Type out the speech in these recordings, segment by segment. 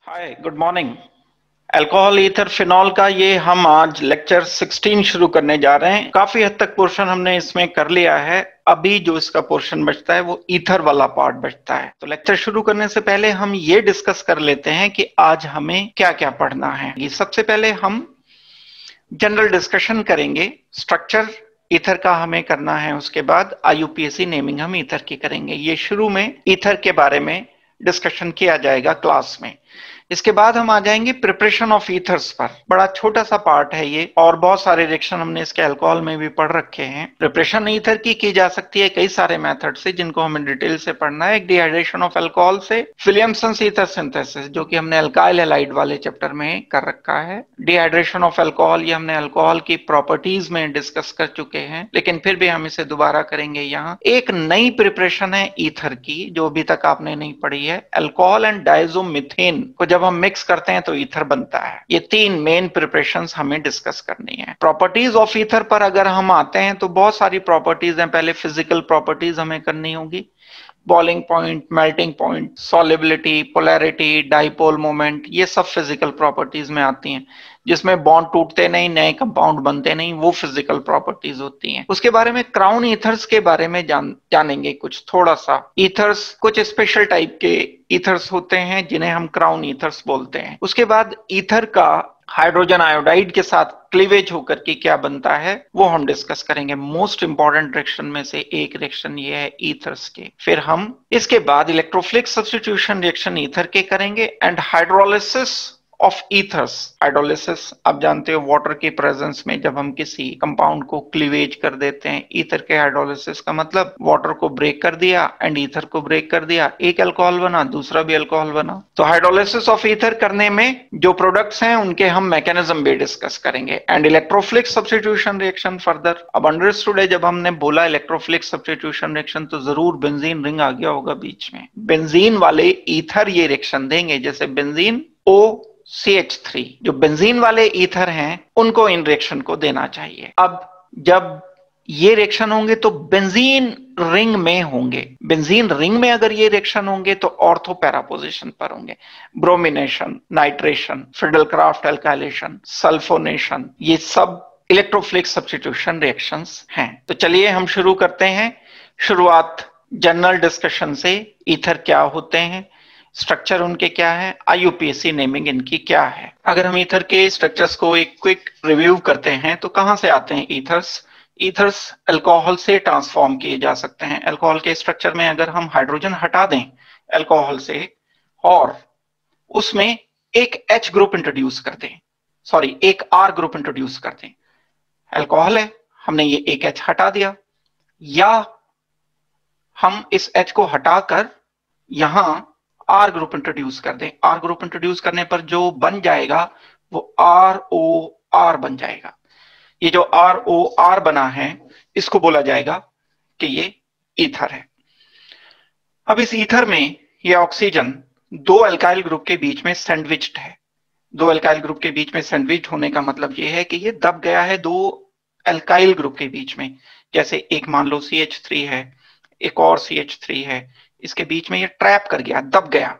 हाय, good morning. Alcohol ether phenol का ये हम आज लेक्चर 16 शुरू करने जा रहे हैं। काफी हद तक पोर्शन हमने इसमें कर लिया है। अभी जो इसका पोर्शन बचता है वो ईथर वाला पार्ट बचता है। तो लेक्चर शुरू करने से पहले हम ये डिस्कस कर लेते हैं कि आज हमें क्या क्या पढ़ना है। ये सबसे पहले हम जनरल डिस्कशन करेंगे। स्ट्रक्चर ईथर का हमें करना है, उसके बाद आईयूपीएसी नेमिंग हम ईथर की करेंगे। ये शुरू में ईथर के बारे में डिस्कशन किया जाएगा क्लास में। इसके बाद हम आ जाएंगे प्रिपरेशन ऑफ ईथर्स पर। बड़ा छोटा सा पार्ट है ये, और बहुत सारे रिएक्शन हमने इसके अल्कोहल में भी पढ़ रखे हैं। प्रिपरेशन ईथर की जा सकती है कई सारे मेथड से, जिनको हमें डिटेल से पढ़ना है। एक डिहाइड्रेशन ऑफ अल्कोहल से, विलियमसन्स ईथर सिंथेसिस जो कि हमने अल्काइल हैलाइड वाले चैप्टर में कर रखा है। डिहाइड्रेशन ऑफ अल्कोहल ये हमने अल्कोहल की प्रॉपर्टीज में डिस्कस कर चुके हैं, लेकिन फिर भी हम इसे दोबारा करेंगे। यहाँ एक नई प्रिपरेशन है ईथर की जो अभी तक आपने नहीं पढ़ी है। अल्कोहल एंड डायजोमीथेन को जब हम मिक्स करते हैं तो ईथर बनता है। ये तीन मेन प्रिपरेशंस हमें डिस्कस करनी है। प्रॉपर्टीज ऑफ ईथर पर अगर हम आते हैं तो बहुत सारी प्रॉपर्टीज हैं। पहले फिजिकल प्रॉपर्टीज हमें करनी होगी। Boiling point, melting point, solubility, polarity, dipole moment, ये सब फिजिकल प्रॉपर्टीज में आती हैं। जिसमें बॉन्ड टूटते नहीं, नए कंपाउंड बनते नहीं, वो फिजिकल प्रॉपर्टीज होती हैं। उसके बारे में क्राउन ईथर्स के बारे में जानेंगे कुछ थोड़ा सा। ईथर्स कुछ स्पेशल टाइप के ईथर्स होते हैं जिन्हें हम क्राउन ईथर्स बोलते हैं। उसके बाद ईथर का हाइड्रोजन आयोडाइड के साथ क्लीवेज होकर के क्या बनता है वो हम डिस्कस करेंगे। मोस्ट इंपॉर्टेंट रिएक्शन में से एक रिएक्शन ये है ईथर्स के। फिर हम इसके बाद इलेक्ट्रोफिलिक सब्स्टिट्यूशन रिएक्शन ईथर के करेंगे and hydrolysis of ethers. Hydrolysis आप जानते हो, वाटर के प्रेजेंस में जब हम किसी कंपाउंड को क्लीवेज कर देते हैं। ईथर के हाइड्रोलिसिस का मतलब वाटर को ब्रेक कर दिया एंड ईथर को ब्रेक कर दिया, एक अल्कोहल बना, दूसरा भी अल्कोहल बना। तो हाइड्रोलिसिस ऑफ ईथर करने में जो प्रोडक्ट्स हैं उनके हम मैकेनिज्म भी डिस्कस करेंगे। And electrophilic substitution reaction further. अब अंडरस्टूड है, जब हमने बोला इलेक्ट्रोफिलिक सब्स्टिट्यूशन रिएक्शन तो जरूर बेंजीन रिंग आ गया होगा बीच में। बेंजीन वाले ईथर ये रिएक्शन देंगे, जैसे बेंजीन OCH3। जो बेंजीन वाले ईथर हैं उनको इन रिएक्शन को देना चाहिए। अब जब ये रिएक्शन होंगे तो बेंजीन रिंग में होंगे। बेंजीन रिंग में अगर ये रिएक्शन होंगे तो ऑर्थो पैरा पोजीशन पर होंगे। ब्रोमिनेशन, नाइट्रेशन, फिडलक्राफ्ट एल्काइलेशन, सल्फोनेशन, ये सब इलेक्ट्रोफिलिक सब्स्टिट्यूशन रिएक्शंस हैं। तो चलिए हम शुरू करते हैं। शुरुआत जनरल डिस्कशन से। ईथर क्या होते हैं, स्ट्रक्चर उनके क्या है, आईयूपीएसी नेमिंग इनकी क्या है। अगर हम ईथर के स्ट्रक्चर्स को एक क्विक रिव्यू करते हैं तो कहां से आते हैं ईथर्स। ईथर्स अल्कोहल से ट्रांसफॉर्म किए जा सकते हैं। अल्कोहल के स्ट्रक्चर में अगर हम हाइड्रोजन हटा दें अल्कोहल से और उसमें एक H ग्रुप इंट्रोड्यूस कर दें, सॉरी एक R ग्रुप इंट्रोड्यूस कर दें। अल्कोहल है, हमने ये एक H हटा दिया, या हम इस H को हटाकर यहां R ग्रुप इंट्रोड्यूस कर दें। R ग्रुप इंट्रोड्यूस करने पर जो बन जाएगा वो ROR बन जाएगा। ये जो ROR बना है इसको बोला जाएगा कि ये ईथर है। अब इस ईथर में ये ऑक्सीजन दो अल्काइल ग्रुप के बीच में सैंडविच्ड है। दो अल्काइल ग्रुप के बीच में सैंडविच होने का मतलब ये है कि ये दब गया है दो अल्काइल ग्रुप के बीच में। जैसे एक मान लो CH3 है, एक और CH3 है, इसके बीच में ये ट्रैप कर गया, दब गया,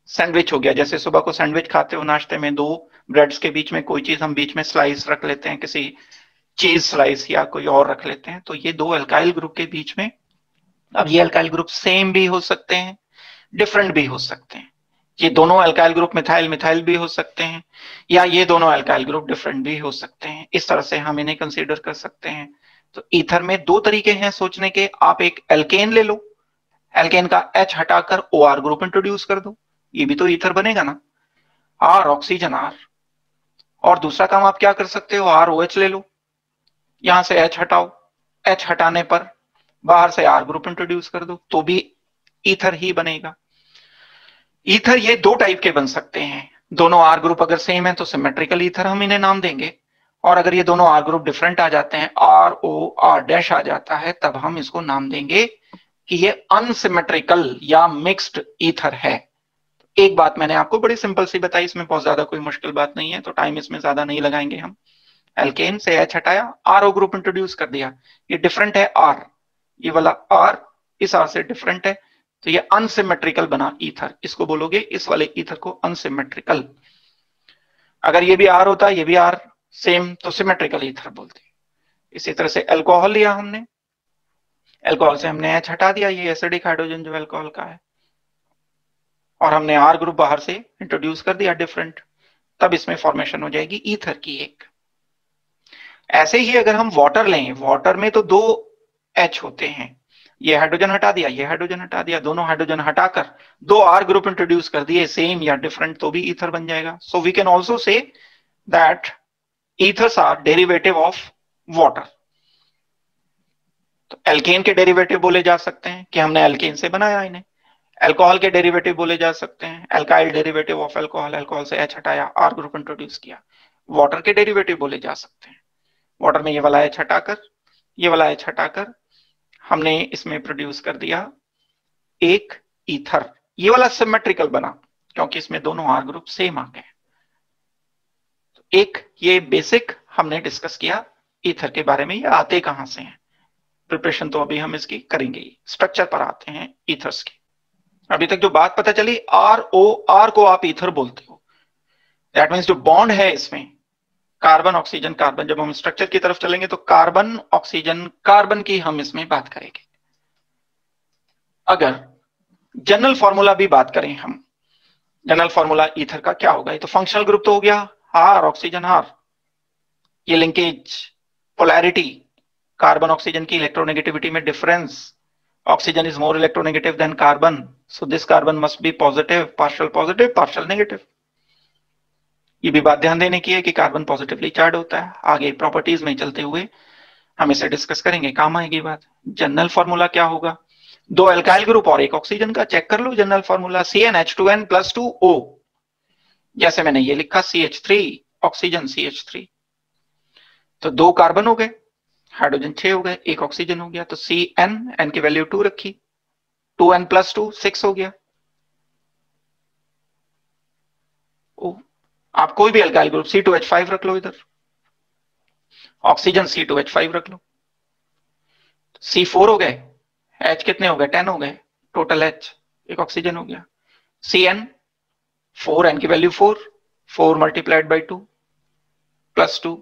सैंडविच हो गया। जैसे सुबह को सैंडविच खाते हो नाश्ते में, दो ब्रेड्स के बीच में कोई चीज हम बीच में स्लाइस रख लेते हैं, किसी चीज स्लाइस या कोई और रख लेते हैं, तो ये दो अल्काइल ग्रुप के बीच में। अब ये अल्काइल ग्रुप सेम भी हो सकते हैं, डिफरेंट भी हो सकते हैं। ये दोनों अल्काइल ग्रुप मिथाइल मिथाइल भी हो सकते हैं, या ये दोनों अल्काइल ग्रुप डिफरेंट भी हो सकते हैं। इस तरह से हम इन्हें कंसीडर कर सकते हैं। तो ईथर में दो तरीके हैं सोचने के। आप एक एल्केन ले लो, एल्केन का H हटाकर OR ग्रुप इंट्रोड्यूस कर दो, ये भी तो ईथर बनेगा ना, R ऑक्सीजन R। और दूसरा काम आप क्या कर सकते हो, ROH ले लो, यहां से H हटाओ, H हटाने पर बाहर से R ग्रुप इंट्रोड्यूस कर दो, तो भी ईथर ही बनेगा। ईथर ये दो टाइप के बन सकते हैं। दोनों R ग्रुप अगर सेम है तो सिमेट्रिकल ईथर हम इन्हें नाम देंगे, और अगर ये दोनों R ग्रुप डिफरेंट आ जाते हैं, ROR' आ जाता है, तब हम इसको नाम देंगे कि ये अनसिमेट्रिकल या मिक्स्ड ईथर है। एक बात मैंने आपको बड़ी सिंपल सी बताई, इसमें बहुत ज्यादा कोई मुश्किल बात नहीं है, तो टाइम इसमें ज्यादा नहीं लगाएंगे हम। एल्केन से H हटाया, RO ग्रुप इंट्रोड्यूस कर दिया, ये डिफरेंट है R, ये वाला R इस R से डिफरेंट है, तो ये अनसिमेट्रिकल बना ईथर, इसको बोलोगे इस वाले ईथर को अनसिमेट्रिकल। अगर ये भी आर होता, ये भी आर सेम, तो सिमेट्रिकल ईथर बोलते। इसी तरह से अल्कोहल लिया हमने, अल्कोहल से हमने एच हटा दिया, ये एसिडिक हाइड्रोजन जो अल्कोहल का है, और हमने आर ग्रुप बाहर से इंट्रोड्यूस कर दिया डिफरेंट, तब इसमें फॉर्मेशन हो जाएगी ईथर की एक। ऐसे ही अगर हम वाटर लें, वाटर में तो दो एच होते हैं, ये हाइड्रोजन हटा दिया, ये हाइड्रोजन हटा दिया, दोनों हाइड्रोजन हटाकर दो आर ग्रुप इंट्रोड्यूस कर दिए, सेम या डिफरेंट, तो भी ईथर बन जाएगा। So we can also say that ethers are derivative of water. तो एल्केन के डेरिवेटिव बोले जा सकते हैं कि हमने एल्केन से बनाया इन्हें, अल्कोहल के डेरिवेटिव बोले जा सकते हैं, alkyl derivative of alcohol, alcohol से एच हटाया, आर ग्रुप इंट्रोड्यूस किया। वाटर के डेरिवेटिव बोले जा सकते हैं, वाटर में ये वाला एच हटाकर, ये वाला एच हटाकर हमने इसमें प्रोड्यूस कर दिया एक ईथर। ये वाला सिमेट्रिकल बना क्योंकि इसमें दोनों आर ग्रुप सेम आ गए। तो एक ये बेसिक हमने डिस्कस किया ईथर के बारे में, ये आते कहां से हैं, प्रिपरेशन तो अभी हम इसकी करेंगे। स्ट्रक्चर पर आते हैं ईथर्स की। अभी तक जो बात पता चली, आर ओ, आर को आप ईथर बोलते हो, दैट मीन्स जो बॉन्ड है इसमें कार्बन ऑक्सीजन कार्बन, जब हम स्ट्रक्चर की तरफ चलेंगे तो कार्बन ऑक्सीजन कार्बन की हम इसमें बात करेंगे। अगर जनरल फॉर्मूला भी बात करें हम, जनरल फॉर्मूला ईथर का क्या होगा, ये तो फंक्शनल ग्रुप तो हो गया, हार ऑक्सीजन हार, ये लिंकेज पोलैरिटी, कार्बन ऑक्सीजन की इलेक्ट्रोनेगेटिविटी में difference, oxygen is more electronegative than carbon, so this carbon must be positive, partial negative. ये भी बात ध्यान देने की है कि कार्बन पॉजिटिवली चार्ज होता है। आगे प्रॉपर्टीज में चलते हुए हम इसे डिस्कस करेंगे, काम आएगी बात। जनरल फॉर्मूला क्या होगा, दो अल्काइल ग्रुप और एक ऑक्सीजन का, चेक कर लो जनरल फॉर्मूला, CnH2n+2O, जैसे मैंने ये लिखा CH3 ऑक्सीजन CH3, तो दो कार्बन हो गए, हाइड्रोजन 6 हो गए, एक ऑक्सीजन हो गया, तो Cn, n की वैल्यू 2 रखी, 2n+2 6 हो गया। ओ, आप कोई भी अल्काइल ग्रुप C2H5 रख लो, इधर ऑक्सीजन C2H5 रख लो, C4 हो गए, H कितने हो गए, 10 हो गए टोटल H, एक ऑक्सीजन हो गया, Cn 4, n की वैल्यू 4, 4 मल्टीप्लाइड बाई 2 प्लस 2,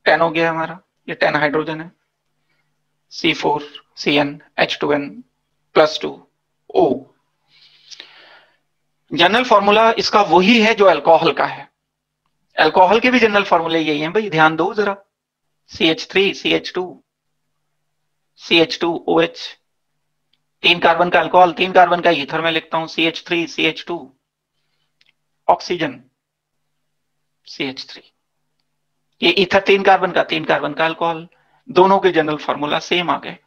10 हो गया हमारा, ये 10 हाइड्रोजन है, C4 Cn H2n plus 2 O। General formula इसका वही है जो अल्कोहल का है, अल्कोहल के भी जनरल फॉर्मूले यही हैं भाई, ध्यान दो जरा, CH3 CH2 CH2OH, 3 कार्बन का अल्कोहल, 3 कार्बन का ईथर में लिखता हूं, CH3 CH2 ऑक्सीजन CH3, ये ईथर 3 कार्बन का, 3 कार्बन का अल्कोहल, दोनों के जनरल फॉर्मूला सेम आ गए,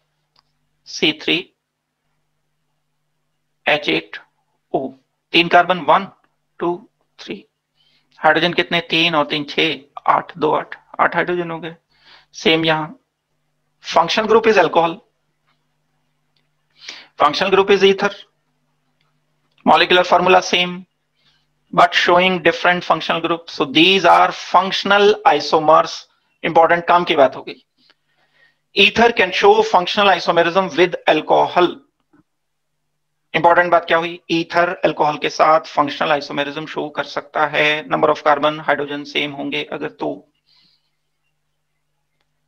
C3H8O, 3 कार्बन 1 2 3, हाइड्रोजन कितने, 3 और 3 6, 8 2 8, 8 हाइड्रोजन हो गए, सेम यहां। Functional group is alcohol, functional group is ether, molecular formula same but showing different functional groups, so these are functional isomers। important काम की बात हो गई, ether can show functional isomerism with alcohol। important बात क्या हुई, ether alcohol के साथ functional isomerism शो कर सकता है, number of carbon hydrogen same होंगे अगर, तो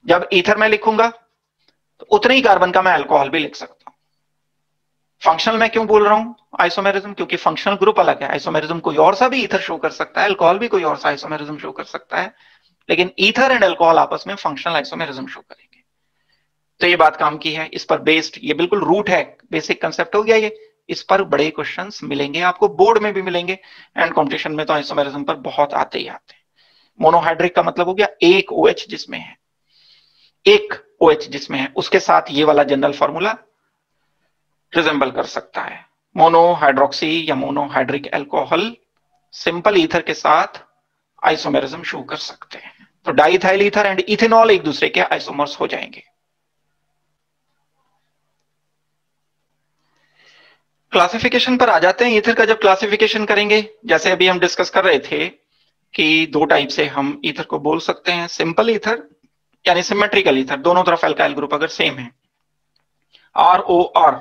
जब ether में लिखूंगा तो उतने ही कार्बन का मैं अल्कोहल भी लिख सकता हूं। फंक्शनल में क्यों बोल रहा हूं आइसोमेरिज्म, क्योंकि फंक्शनल ग्रुप अलग है, आइसोमेरिज्म कोई और सा भी ईथर शो कर सकता है, अल्कोहल भी कोई और सा आइसोमेरिज्म शो कर सकता है, लेकिन ईथर एंड अल्कोहल आपस में फंक्शनल आइसोमेरिज्म शो करेंगे। तो ये बात काम की है, इस पर बेस्ड, ये बिल्कुल रूट है, बेसिक कंसेप्ट हो गया ये, इस पर बड़े क्वेश्चंस मिलेंगे आपको, बोर्ड में भी मिलेंगे एंड कॉम्पिटिशन में तो आइसोमेरिज्म पर बहुत आते ही आते हैं। मोनोहाइड्रिक का मतलब हो गया एक OH जिसमें है, एक OH जिसमें है उसके साथ ये वाला जनरल फॉर्मूला रिजेंबल कर सकता है। मोनोहाइड्रोक्सी या मोनोहाइड्रिक अल्कोहल सिंपल ईथर के साथ आइसोमेरिज्म शो कर सकते हैं, तो डाइथाइल ईथर एंड इथेनॉल एक दूसरे के आइसोमर्स हो जाएंगे। क्लासिफिकेशन पर आ जाते हैं, ईथर का जब क्लासिफिकेशन करेंगे, जैसे अभी हम डिस्कस कर रहे थे कि दो टाइप से हम ईथर को बोल सकते हैं, सिंपल ईथर यानी सिमेट्रिकल ईथर, दोनों तरफ अल्काइल ग्रुप अगर सेम है, ROR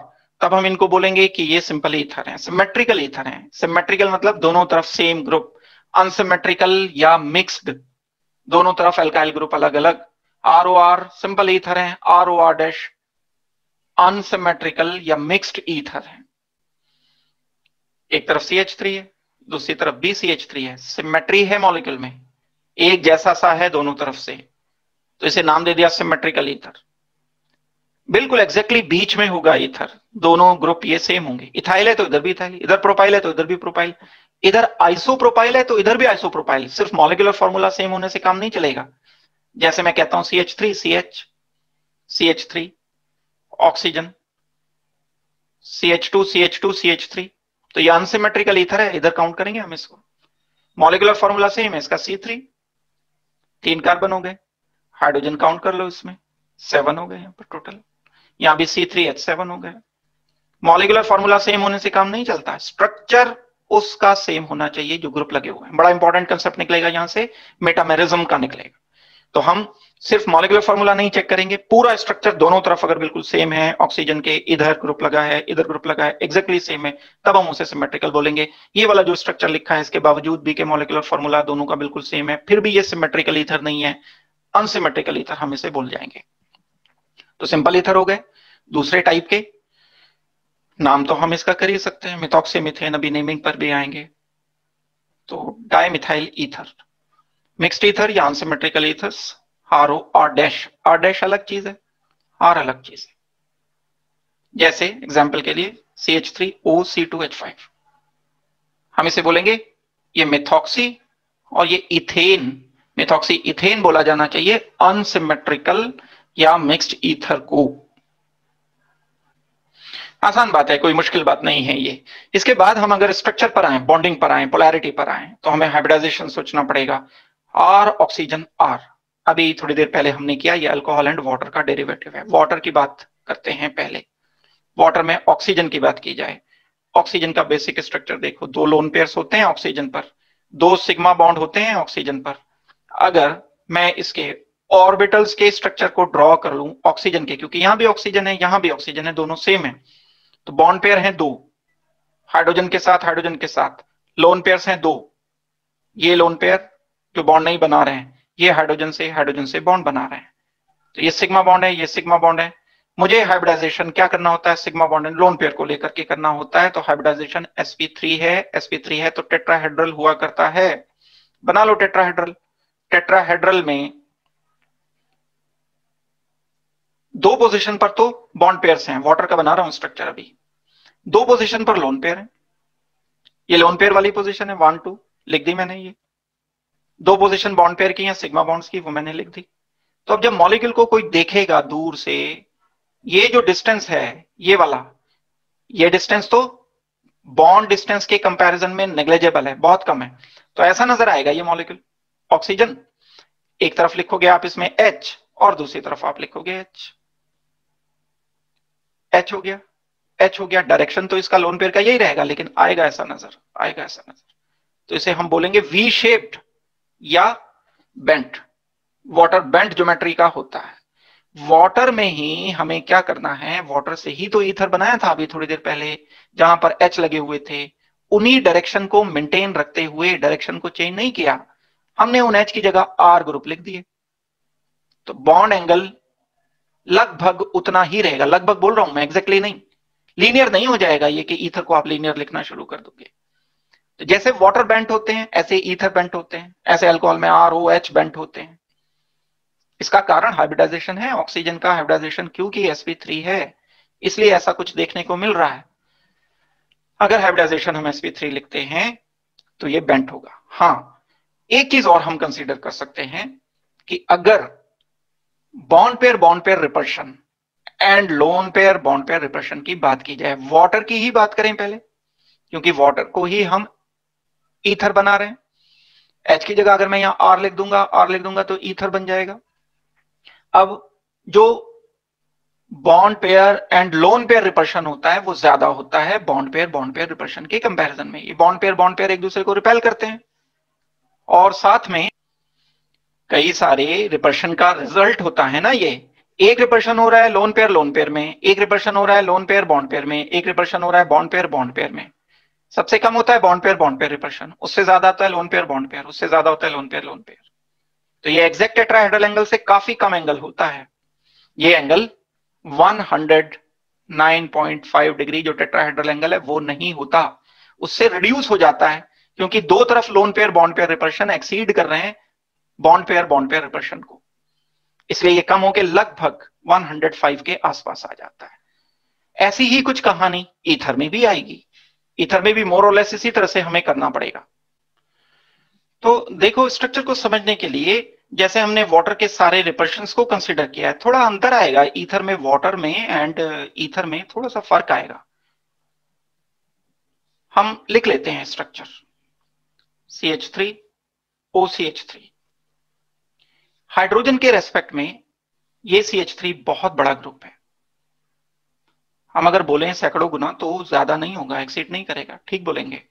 तब हम इनको बोलेंगे कि ये सिंपल ईथर हैं, सिमेट्रिकल ईथर हैं। सिमेट्रिकल मतलब दोनों तरफ सेम ग्रुप। अनसिमेट्रिकल या मिक्स्ड, दोनों तरफ एल्काइल ग्रुप अलग अलग। आर ओ आर सिंपल ईथर हैं, r O R dash unsymmetrical या मिक्स्ड ईथर है। एक तरफ CH3 है, दूसरी तरफ भी CH3 है, सिमेट्री है मॉलिक्यूल में, एक जैसा सा है दोनों तरफ से, तो इसे नाम दे दिया सिमेट्रिकल ईथर। बिल्कुल एग्जैक्टली बीच में होगा ईथर, दोनों ग्रुप ये सेम होंगे। इथाइल है तो इधर भी इथाइल, इधर प्रोपाइल है तो इधर भी प्रोपाइल, इधर आइसोप्रोपाइल है तो इधर भी आइसोप्रोपाइल। सिर्फ मॉलिक्यूलर फॉर्मूला सेम होने से काम नहीं चलेगा। जैसे मैं कहता हूं CH3 CH, CH3 oxygen, CH2 CH2 CH3, तो ये अनसिमेट्रिकल ईथर है, इधर काउंट करेंगे हम इसको। मॉलिक्यूलर फॉर्मूला सेम है इसका, C3, 3 कार्बन हो गए, हाइड्रोजन काउंट कर लो, इसमें 7 हो गए यहाँ पर टोटल, यहाँ भी C3H7 हो गए। मॉलिक्यूलर फॉर्मूला सेम होने से काम नहीं चलता, स्ट्रक्चर उसका सेम होना चाहिए जो ग्रुप लगे हुए हैं। बड़ा इंपॉर्टेंट कंसेप्ट निकलेगा यहां से, मेटामेरिज्म का निकलेगा। तो हम सिर्फ मॉलिक्यूलर फॉर्मूला नहीं चेक करेंगे, पूरा स्ट्रक्चर दोनों तरफ अगर बिल्कुल सेम है, ऑक्सीजन के इधर ग्रुप लगा है इधर ग्रुप लगा है, एग्जैक्टली सेम है, तब हम उसे सिमेट्रिकल बोलेंगे। ये वाला जो स्ट्रक्चर लिखा है इसके बावजूद भी के मॉलिक्यूलर फॉर्मूला दोनों का बिल्कुल सेम है, फिर भी ये सिमेट्रिकल ईथर नहीं है, अनसिमेट्रिकल ईथर हम इसे बोल जाएंगे। तो सिंपल ईथर हो गए। दूसरे टाइप के नाम तो हम इसका कर ही सकते हैं, मिथॉक्सी मीथेन, अभी नेमिंग पर भी आएंगे। तो डाइमिथाइल ईथर, मिक्स्ड ईथर या unsymmetrical ethers, R O R dash, R dash अलग चीज है, आर अलग चीज है। जैसे एग्जाम्पल के लिए CH3OC2H5, हम इसे बोलेंगे ये मिथॉक्सी और ये इथेन, मिथॉक्सी इथेन बोला जाना चाहिए अनसिमेट्रिकल या मिक्स्ड ईथर को। आसान बात है, कोई मुश्किल बात नहीं है ये। इसके बाद हम अगर स्ट्रक्चर पर आए, बॉन्डिंग पर आए, पोलैरिटी पर आए, तो हमें हाइब्रिडाइजेशन सोचना पड़ेगा। R ऑक्सीजन R, अभी थोड़ी देर पहले हमने किया, ये अल्कोहल एंड वाटर का डेरिवेटिव है। वाटर की बात करते हैं पहले। वाटर में ऑक्सीजन की बात की जाए, ऑक्सीजन का बेसिक स्ट्रक्चर देखो, 2 लोन पेयर्स होते हैं ऑक्सीजन पर, 2 सिग्मा बॉन्ड होते हैं ऑक्सीजन पर। अगर मैं इसके ऑर्बिटल्स के स्ट्रक्चर को ड्रॉ कर लूं ऑक्सीजन के, क्योंकि यहां भी ऑक्सीजन है यहां भी ऑक्सीजन है, दोनों सेम है, तो बॉन्ड पेयर हैं 2, हाइड्रोजन के साथ हाइड्रोजन के साथ। लोन पेयर्स हैं 2, ये लोन पेयर जो बॉन्ड नहीं बना रहे हैं, ये हाइड्रोजन से बॉन्ड बना रहे हैं, तो ये सिग्मा बॉन्ड है, ये सिग्मा बॉन्ड है। मुझे हाइब्रिडाइजेशन क्या करना होता है, sigma bond and lone pair को लेकर के करना होता है। तो हाइब्रिडाइजेशन sp3 है, sp3 है तो टेट्राहेड्रल हुआ करता है। बना लो टेट्राहेड्रल। टेट्राहेड्रल में 2 पोजीशन पर तो बॉन्ड पेयर्स हैं, वाटर का बना रहा हूं स्ट्रक्चर अभी, 2 पोजीशन पर लोन पेयर है, ये लोन पेयर वाली पोजीशन है 1 2, लिख दी मैंने। ये 2 पोजीशन बॉन्ड पेयर की या सिग्मा बॉन्ड्स की, वो मैंने लिख दी। तो अब जब मॉलिक्यूल को कोई देखेगा दूर से, ये जो डिस्टेंस है ये वाला, ये डिस्टेंस तो बॉन्ड डिस्टेंस के कंपैरिजन में नेग्लिजिबल है, बहुत कम है, तो ऐसा नजर आएगा ये मॉलिक्यूल। ऑक्सीजन एक तरफ लिखोगे आप इसमें H और दूसरी तरफ आप लिखोगे H, H हो गया, H हो गया। डायरेक्शन तो इसका लोन पेयर का यही रहेगा, लेकिन आएगा ऐसा नजर, आएगा ऐसा नजर, तो इसे हम बोलेंगे वी शेप्ड या बेंट। वाटर बेंट ज्योमेट्री का होता है। वाटर में ही हमें क्या करना है, वाटर से ही तो ईथर बनाया था अभी थोड़ी देर पहले, जहां पर H लगे हुए थे, उन्हीं डायरेक्शन को मेंटेन रखते हुए, डायरेक्शन को चेंज नहीं किया हमने, उन H की जगह R ग्रुप लिख दिए, तो बॉन्ड एंगल लगभग उतना ही रहेगा। लगभग बोल रहा हूं मैं, एग्जैक्टली नहीं, लीनियर नहीं हो जाएगा ये कि ईथर को आप लीनियर लिखना शुरू कर दोगे। तो जैसे वाटर बेंट होते हैं ऐसे ईथर बेंट होते हैं, ऐसे अल्कोहल में ROH बेंट होते हैं। इसका कारण हाइब्रिडाइजेशन है, ऑक्सीजन का हाइब्रिडाइजेशन, क्योंकि sp3 है इसलिए ऐसा कुछ देखने को मिल रहा है। अगर हाइब्रिडाइजेशन हम sp3 लिखते हैं तो ये बेंट होगा। हाँ, एक चीज और हम कंसीडर कर सकते हैं कि अगर bond pair repulsion and loan pair bond pair repulsion की बात की जाए, वाटर की ही बात करें पहले, क्योंकि वाटर को ही हम ईथर बना रहे हैं। H की जगह अगर मैं यहां R लिख दूंगा तो ईथर बन जाएगा। अब जो bond pair and lone pair repulsion होता है वो ज्यादा होता है बॉन्ड पेयर रिपल्शन के कंपैरिजन में। ये बॉन्ड पेयर एक दूसरे को रिपेल करते हैं, और साथ में कई सारे रिपल्शन का रिजल्ट होता है ना, ये एक रिपल्शन हो रहा है लोन पेयर में, एक रिपल्शन हो रहा है लोन पेयर बॉन्ड पेयर में, एक रिपल्शन हो रहा है बॉन्ड पेयर में। सबसे कम होता है बॉन्ड पेयर रिपल्शन, उससे ज्यादा होता है लोन पेयर, उससे ज्यादा होता है लोन पेयर। तो ये एग्जैक्ट टेट्राहेड्रल एंगल से काफी कम एंगल होता है। ये एंगल 109.5 डिग्री जो टेट्राहेड्रल एंगल है वो नहीं होता, उससे रिड्यूस हो जाता है, क्योंकि दो तरफ loan pair bond pair repulsion exceed कर रहे हैं बॉन्ड पेयर रिपल्शन को, इसलिए ये कम होकर लगभग 105 के आसपास आ जाता है। ऐसी ही कुछ कहानी ईथर में भी आएगी। ईथर में भी मोर और लेस इसी तरह से हमें करना पड़ेगा। तो देखो, स्ट्रक्चर को समझने के लिए जैसे हमने वाटर के सारे रिपल्शंस को कंसीडर किया है, थोड़ा अंतर आएगा ईथर में वाटर में एंड ईथर में थोड़ा सा फर्क आएगा। हम लिख लेते हैं स्ट्रक्चर CH3 OCH3। हाइड्रोजन के रेस्पेक्ट में ये CH3 बहुत बड़ा ग्रुप है। हम अगर बोलें सैकड़ों गुना तो ज्यादा नहीं होगा, एक्सीड नहीं करेगा, ठीक बोलेंगे।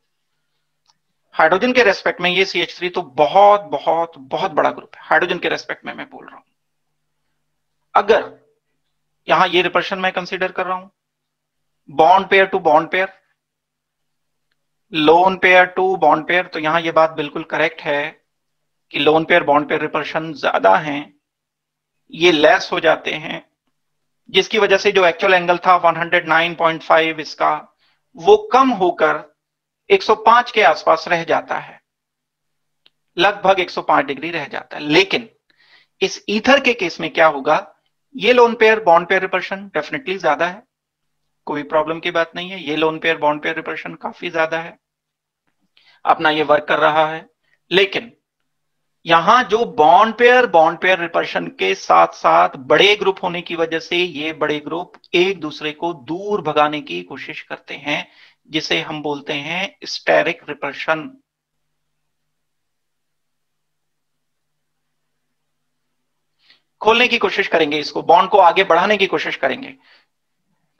हाइड्रोजन के रेस्पेक्ट में ये CH3 तो बहुत बहुत बहुत बड़ा ग्रुप है, हाइड्रोजन के रेस्पेक्ट में मैं बोल रहा हूं। अगर यहां ये रिपल्शन मैं कंसीडर कर रहा हूं, bond pair to bond pair, lone pair to bond pair, तो यहां ये बात बिल्कुल करेक्ट है कि lone pair bond pair repulsion ज्यादा हैं, ये लेस हो जाते हैं, जिसकी वजह से जो एक्चुअल एंगल था 109.5 इसका, वो कम होकर 105 के आसपास रह जाता है, लगभग 105 डिग्री रह जाता है। लेकिन इस ईथर के केस में क्या होगा, ये loan pair bond pair repulsion definitely ज्यादा है, कोई प्रॉब्लम की बात नहीं है, ये loan pair bond pair repulsion काफी ज्यादा है, अपना ये वर्क कर रहा है। लेकिन यहां जो बॉन्ड पेयर रिपल्शन के साथ साथ बड़े ग्रुप होने की वजह से ये बड़े ग्रुप एक दूसरे को दूर भगाने की कोशिश करते हैं, जिसे हम बोलते हैं स्टेरिक रिपल्शन। खोलने की कोशिश करेंगे इसको, बॉन्ड को आगे बढ़ाने की कोशिश करेंगे,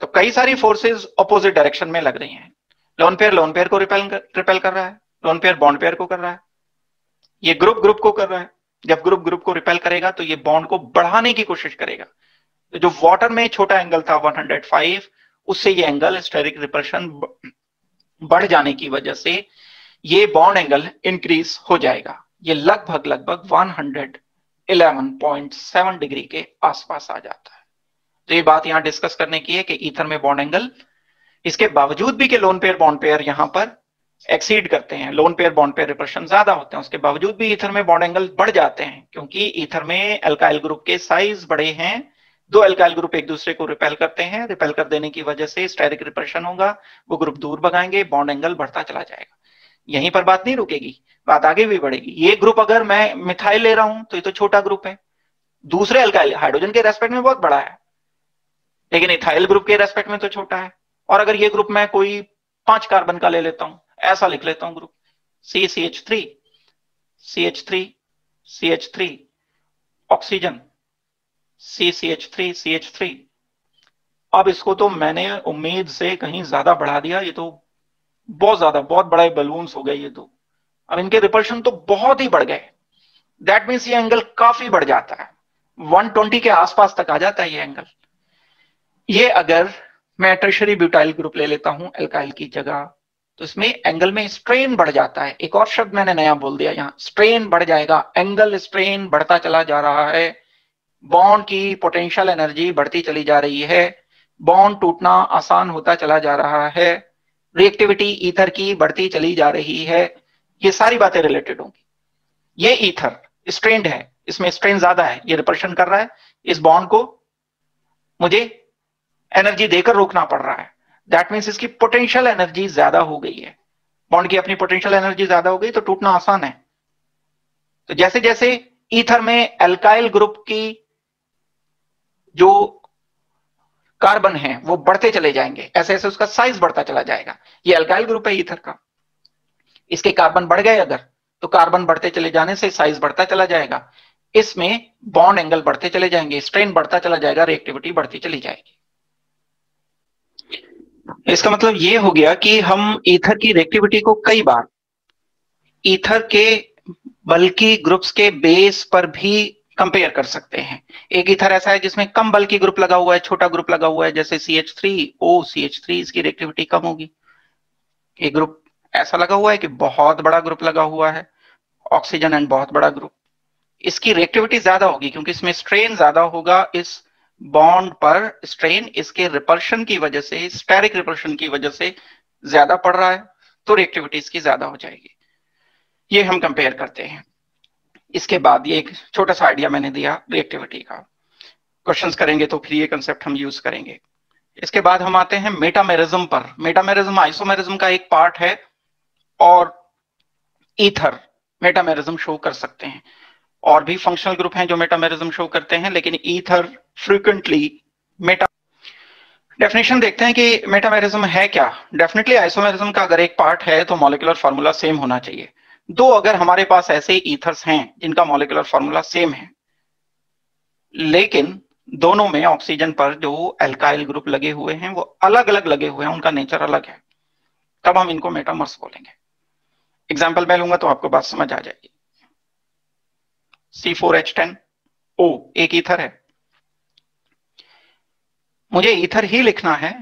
तो कई सारी फोर्सेस ऑपोजिट डायरेक्शन में लग रही हैं। लोन पेयर को रिपेल कर रहा है, लोन पेयर बॉन्ड पेयर को कर रहा है, ये ग्रुप को कर रहा है। जब ग्रुप को रिपेल करेगा तो ये बॉन्ड को बढ़ाने की कोशिश करेगा। तो जो वाटर में छोटा एंगल था 105, उससे ये एंगल स्टेरिक रिपल्शन बढ़ जाने की वजह से ये बॉन्ड एंगल इंक्रीज हो जाएगा, ये लगभग 111.7 डिग्री के आसपास आ जाता है। तो ये बात यहां डिस्कस करने की है कि ईथर में बॉन्ड एंगल, इसके बावजूद भी कि लोन पेयर बॉन्ड पेयर यहां पर एक्सीड करते हैं, loan pair bond pair repulsion ज्यादा होते हैं, उसके बावजूद भी ईथर में बॉन्ड एंगल बढ़ जाते हैं, क्योंकि ईथर में अल्काइल ग्रुप के साइज बड़े हैं, दो अल्काइल ग्रुप एक दूसरे को रिपेल करते हैं, रिपेल कर देने की वजह से स्टेरिक रिपल्शन होगा, वो ग्रुप दूर भगाएंगे, बॉन्ड एंगल बढ़ता चला जाएगा। यहीं पर बात नहीं रुकेगी, बात आगे भी बढ़ेगी। ये ग्रुप अगर मैं मिथाइल ले रहा हूं तो ये तो छोटा ग्रुप है, दूसरे अल्काइल हाइड्रोजन के रेस्पेक्ट में बहुत बड़ा है, लेकिन इथाइल ग्रुप के रेस्पेक्ट में तो छोटा है। और अगर ये ग्रुप मैं कोई 5 कार्बन का ले लेता हूं, ऐसा लिख लेता हूं ग्रुप CH3 ऑक्सीजन CH3 अब इसको तो मैंने उम्मीद से कहीं ज्यादा बढ़ा दिया, ये तो बहुत बड़े बलून्स हो गए ये तो। अब इनके रिपल्शन तो बहुत ही बढ़ गए, दैट मीन्स ये एंगल काफी बढ़ जाता है, 120 के आसपास तक आ जाता है ये एंगल। ये अगर मैं टर्शियरी ब्यूटाइल ग्रुप ले लेता हूं अल्काइल की जगह, तो इसमें एंगल में स्ट्रेन बढ़ जाता है। एक और शब्द मैंने नया बोल दिया, यहां स्ट्रेन बढ़ जाएगा, एंगल स्ट्रेन बढ़ता चला जा रहा है, बॉन्ड की पोटेंशियल एनर्जी बढ़ती चली जा रही है, बॉन्ड टूटना आसान होता चला जा रहा है, रिएक्टिविटी ईथर की बढ़ती चली जा रही है, ये सारी बातें रिलेटेड होंगी। ये ईथर स्ट्रेन्ड है, इसमें स्ट्रेन ज्यादा है, ये रिपल्शन कर रहा है, इस बॉन्ड को मुझे एनर्जी देकर रोकना पड़ रहा है, दैट मीन्स इसकी पोटेंशियल एनर्जी ज्यादा हो गई है, बॉन्ड की अपनी पोटेंशियल एनर्जी ज्यादा हो गई तो टूटना आसान है। तो जैसे जैसे ईथर में अल्काइल ग्रुप की जो कार्बन है वो बढ़ते चले जाएंगे, ऐसे ऐसे उसका साइज बढ़ता चला जाएगा। ये अल्काइल ग्रुप है ईथर का, इसके कार्बन बढ़ गए अगर, तो कार्बन बढ़ते चले जाने से साइज बढ़ता चला जाएगा, इसमें बॉन्ड एंगल बढ़ते चले जाएंगे, स्ट्रेन बढ़ता चला जाएगा, रिएक्टिविटी बढ़ती चली जाएगी। इसका मतलब ये हो गया कि हम ईथर की रिएक्टिविटी को कई बार ईथर के बल्कि ग्रुप्स के बेस पर भी कंपेयर कर सकते हैं। एक ईथर ऐसा है जिसमें कम बल्कि ग्रुप लगा हुआ है, छोटा ग्रुप लगा हुआ है, जैसे CH3O CH3, इसकी रिएक्टिविटी कम होगी। एक ग्रुप ऐसा लगा हुआ है कि बहुत बड़ा ग्रुप लगा हुआ है, ऑक्सीजन एंड बहुत बड़ा ग्रुप, इसकी रिएक्टिविटी ज्यादा होगी क्योंकि इसमें स्ट्रेन ज्यादा होगा, इस बॉन्ड पर स्ट्रेन इसके रिपल्शन की वजह से, स्टेरिक रिपल्शन की वजह से ज्यादा पड़ रहा है, तो रिएक्टिविटी इसकी ज्यादा हो जाएगी। ये हम कंपेयर करते हैं। इसके बाद ये एक छोटा सा आइडिया मैंने दिया रिएक्टिविटी का, क्वेश्चंस करेंगे तो फिर ये कंसेप्ट हम यूज करेंगे। इसके बाद हम आते हैं मेटामेरिज्म पर। मेटामेरिज्म आइसोमेरिज्म का एक पार्ट है और ईथर मेटामेरिज्म शो कर सकते हैं। और भी फंक्शनल ग्रुप हैं जो मेटामेरिज्म शो करते हैं, लेकिन ईथर फ्रीक्वेंटली मेटा। डेफिनेशन देखते हैं कि मेटामेरिज्म है क्या। डेफिनेटली आइसोमेरिज्म का अगर एक पार्ट है तो मॉलिक्यूलर फार्मूला सेम होना चाहिए। दो अगर हमारे पास ऐसे ईथर्स हैं जिनका मॉलिक्यूलर फार्मूला सेम है, लेकिन दोनों में ऑक्सीजन पर जो एल्काइल ग्रुप लगे हुए हैं वो अलग अलग लगे हुए हैं, उनका नेचर अलग है, तब हम इनको मेटामर्स बोलेंगे। एग्जाम्पल मैं लूंगा तो आपको बात समझ आ जाएगी। C4H10O एक ईथर है, मुझे ईथर ही लिखना है,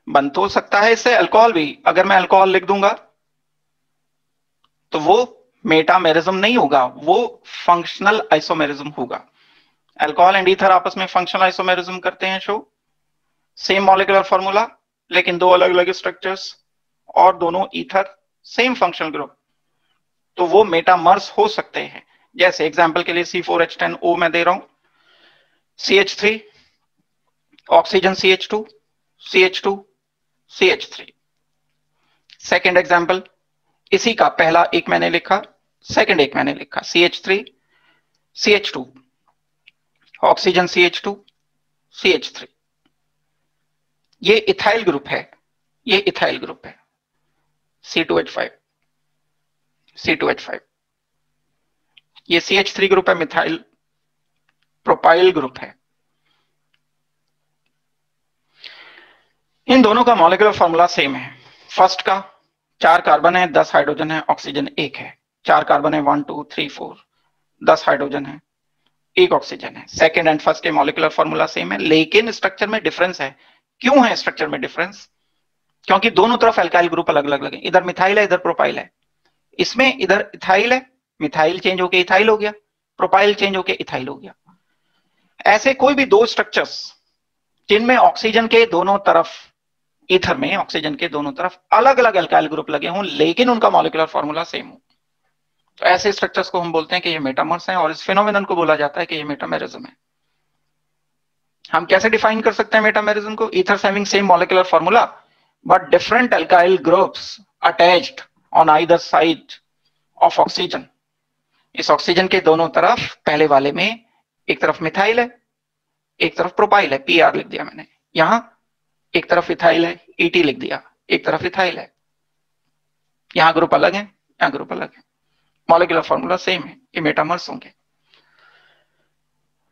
बन तो सकता है इससे अल्कोहल भी। अगर मैं अल्कोहल लिख दूंगा तो वो मेटामेरिज्म नहीं होगा, वो फंक्शनल आइसोमेरिज्म होगा। अल्कोहल एंड ईथर आपस में फंक्शनल आइसोमेरिज्म करते हैं शो, सेम मॉलिक्यूलर फार्मूला लेकिन दो अलग अलग स्ट्रक्चर्स, और दोनों ईथर सेम फंक्शनल ग्रुप, तो वो मेटामर्स हो सकते हैं। जैसे एग्जांपल के लिए C4H10O मैं दे रहा हूं, CH3 oxygen CH2 CH2 CH3। Second example इसी का पहला एक मैंने लिखा, सेकेंड एक मैंने लिखा, CH3 CH2 oxygen CH2 CH3। ये इथाइल ग्रुप है, ये इथाइल ग्रुप है, C2H5 C2H5। ये CH3 ग्रुप है, मिथाइल प्रोपाइल ग्रुप है। इन दोनों का मॉलिक्यूलर फार्मूला सेम है। फर्स्ट का 4 कार्बन है, 10 हाइड्रोजन है, ऑक्सीजन 1 है। 4 कार्बन है 1 2 3 4, 10 हाइड्रोजन है, 1 ऑक्सीजन है। सेकेंड एंड फर्स्ट के मॉलिक्यूलर फार्मूला सेम है, लेकिन स्ट्रक्चर में डिफरेंस है। क्यों है स्ट्रक्चर में डिफरेंस? क्योंकि दोनों तरफ एल्काइल ग्रुप अलग अलग लगे, इधर मिथाइल है इधर प्रोपाइल है। इसमें इधर इथाइल है, मिथाइल चेंज होके इथाइल हो गया, प्रोपाइल चेंज होके इथाइल हो गया। ऐसे कोई भी दो स्ट्रक्चर्स जिनमें ऑक्सीजन के दोनों तरफ, ईथर में ऑक्सीजन के दोनों तरफ अलग अलग एल्काइल ग्रुप लगे हों लेकिन उनका मॉलिक्यूलर फार्मूला सेम हो, तो ऐसे स्ट्रक्चर्स को हम बोलते हैं कि ये मेटामर्स हैं, और इस फिनोमेनन को बोला जाता है कि ये मेटामेरिज्म है। हम कैसे डिफाइन कर सकते हैं मेटामेरिज्म को? Ethers having same molecular formula but different alkyl groups attached on either side of oxygen. इस ऑक्सीजन के दोनों तरफ, पहले वाले में एक तरफ मिथाइल है एक तरफ प्रोपाइल है, PR लिख दिया मैंने, यहां एक तरफ इथाइल है, ET लिख दिया, एक तरफ इथाइल है। यहां ग्रुप अलग है, यहां ग्रुप अलग है, मॉलिक्यूलर फार्मूला सेम है, ये मेटामर्स होंगे।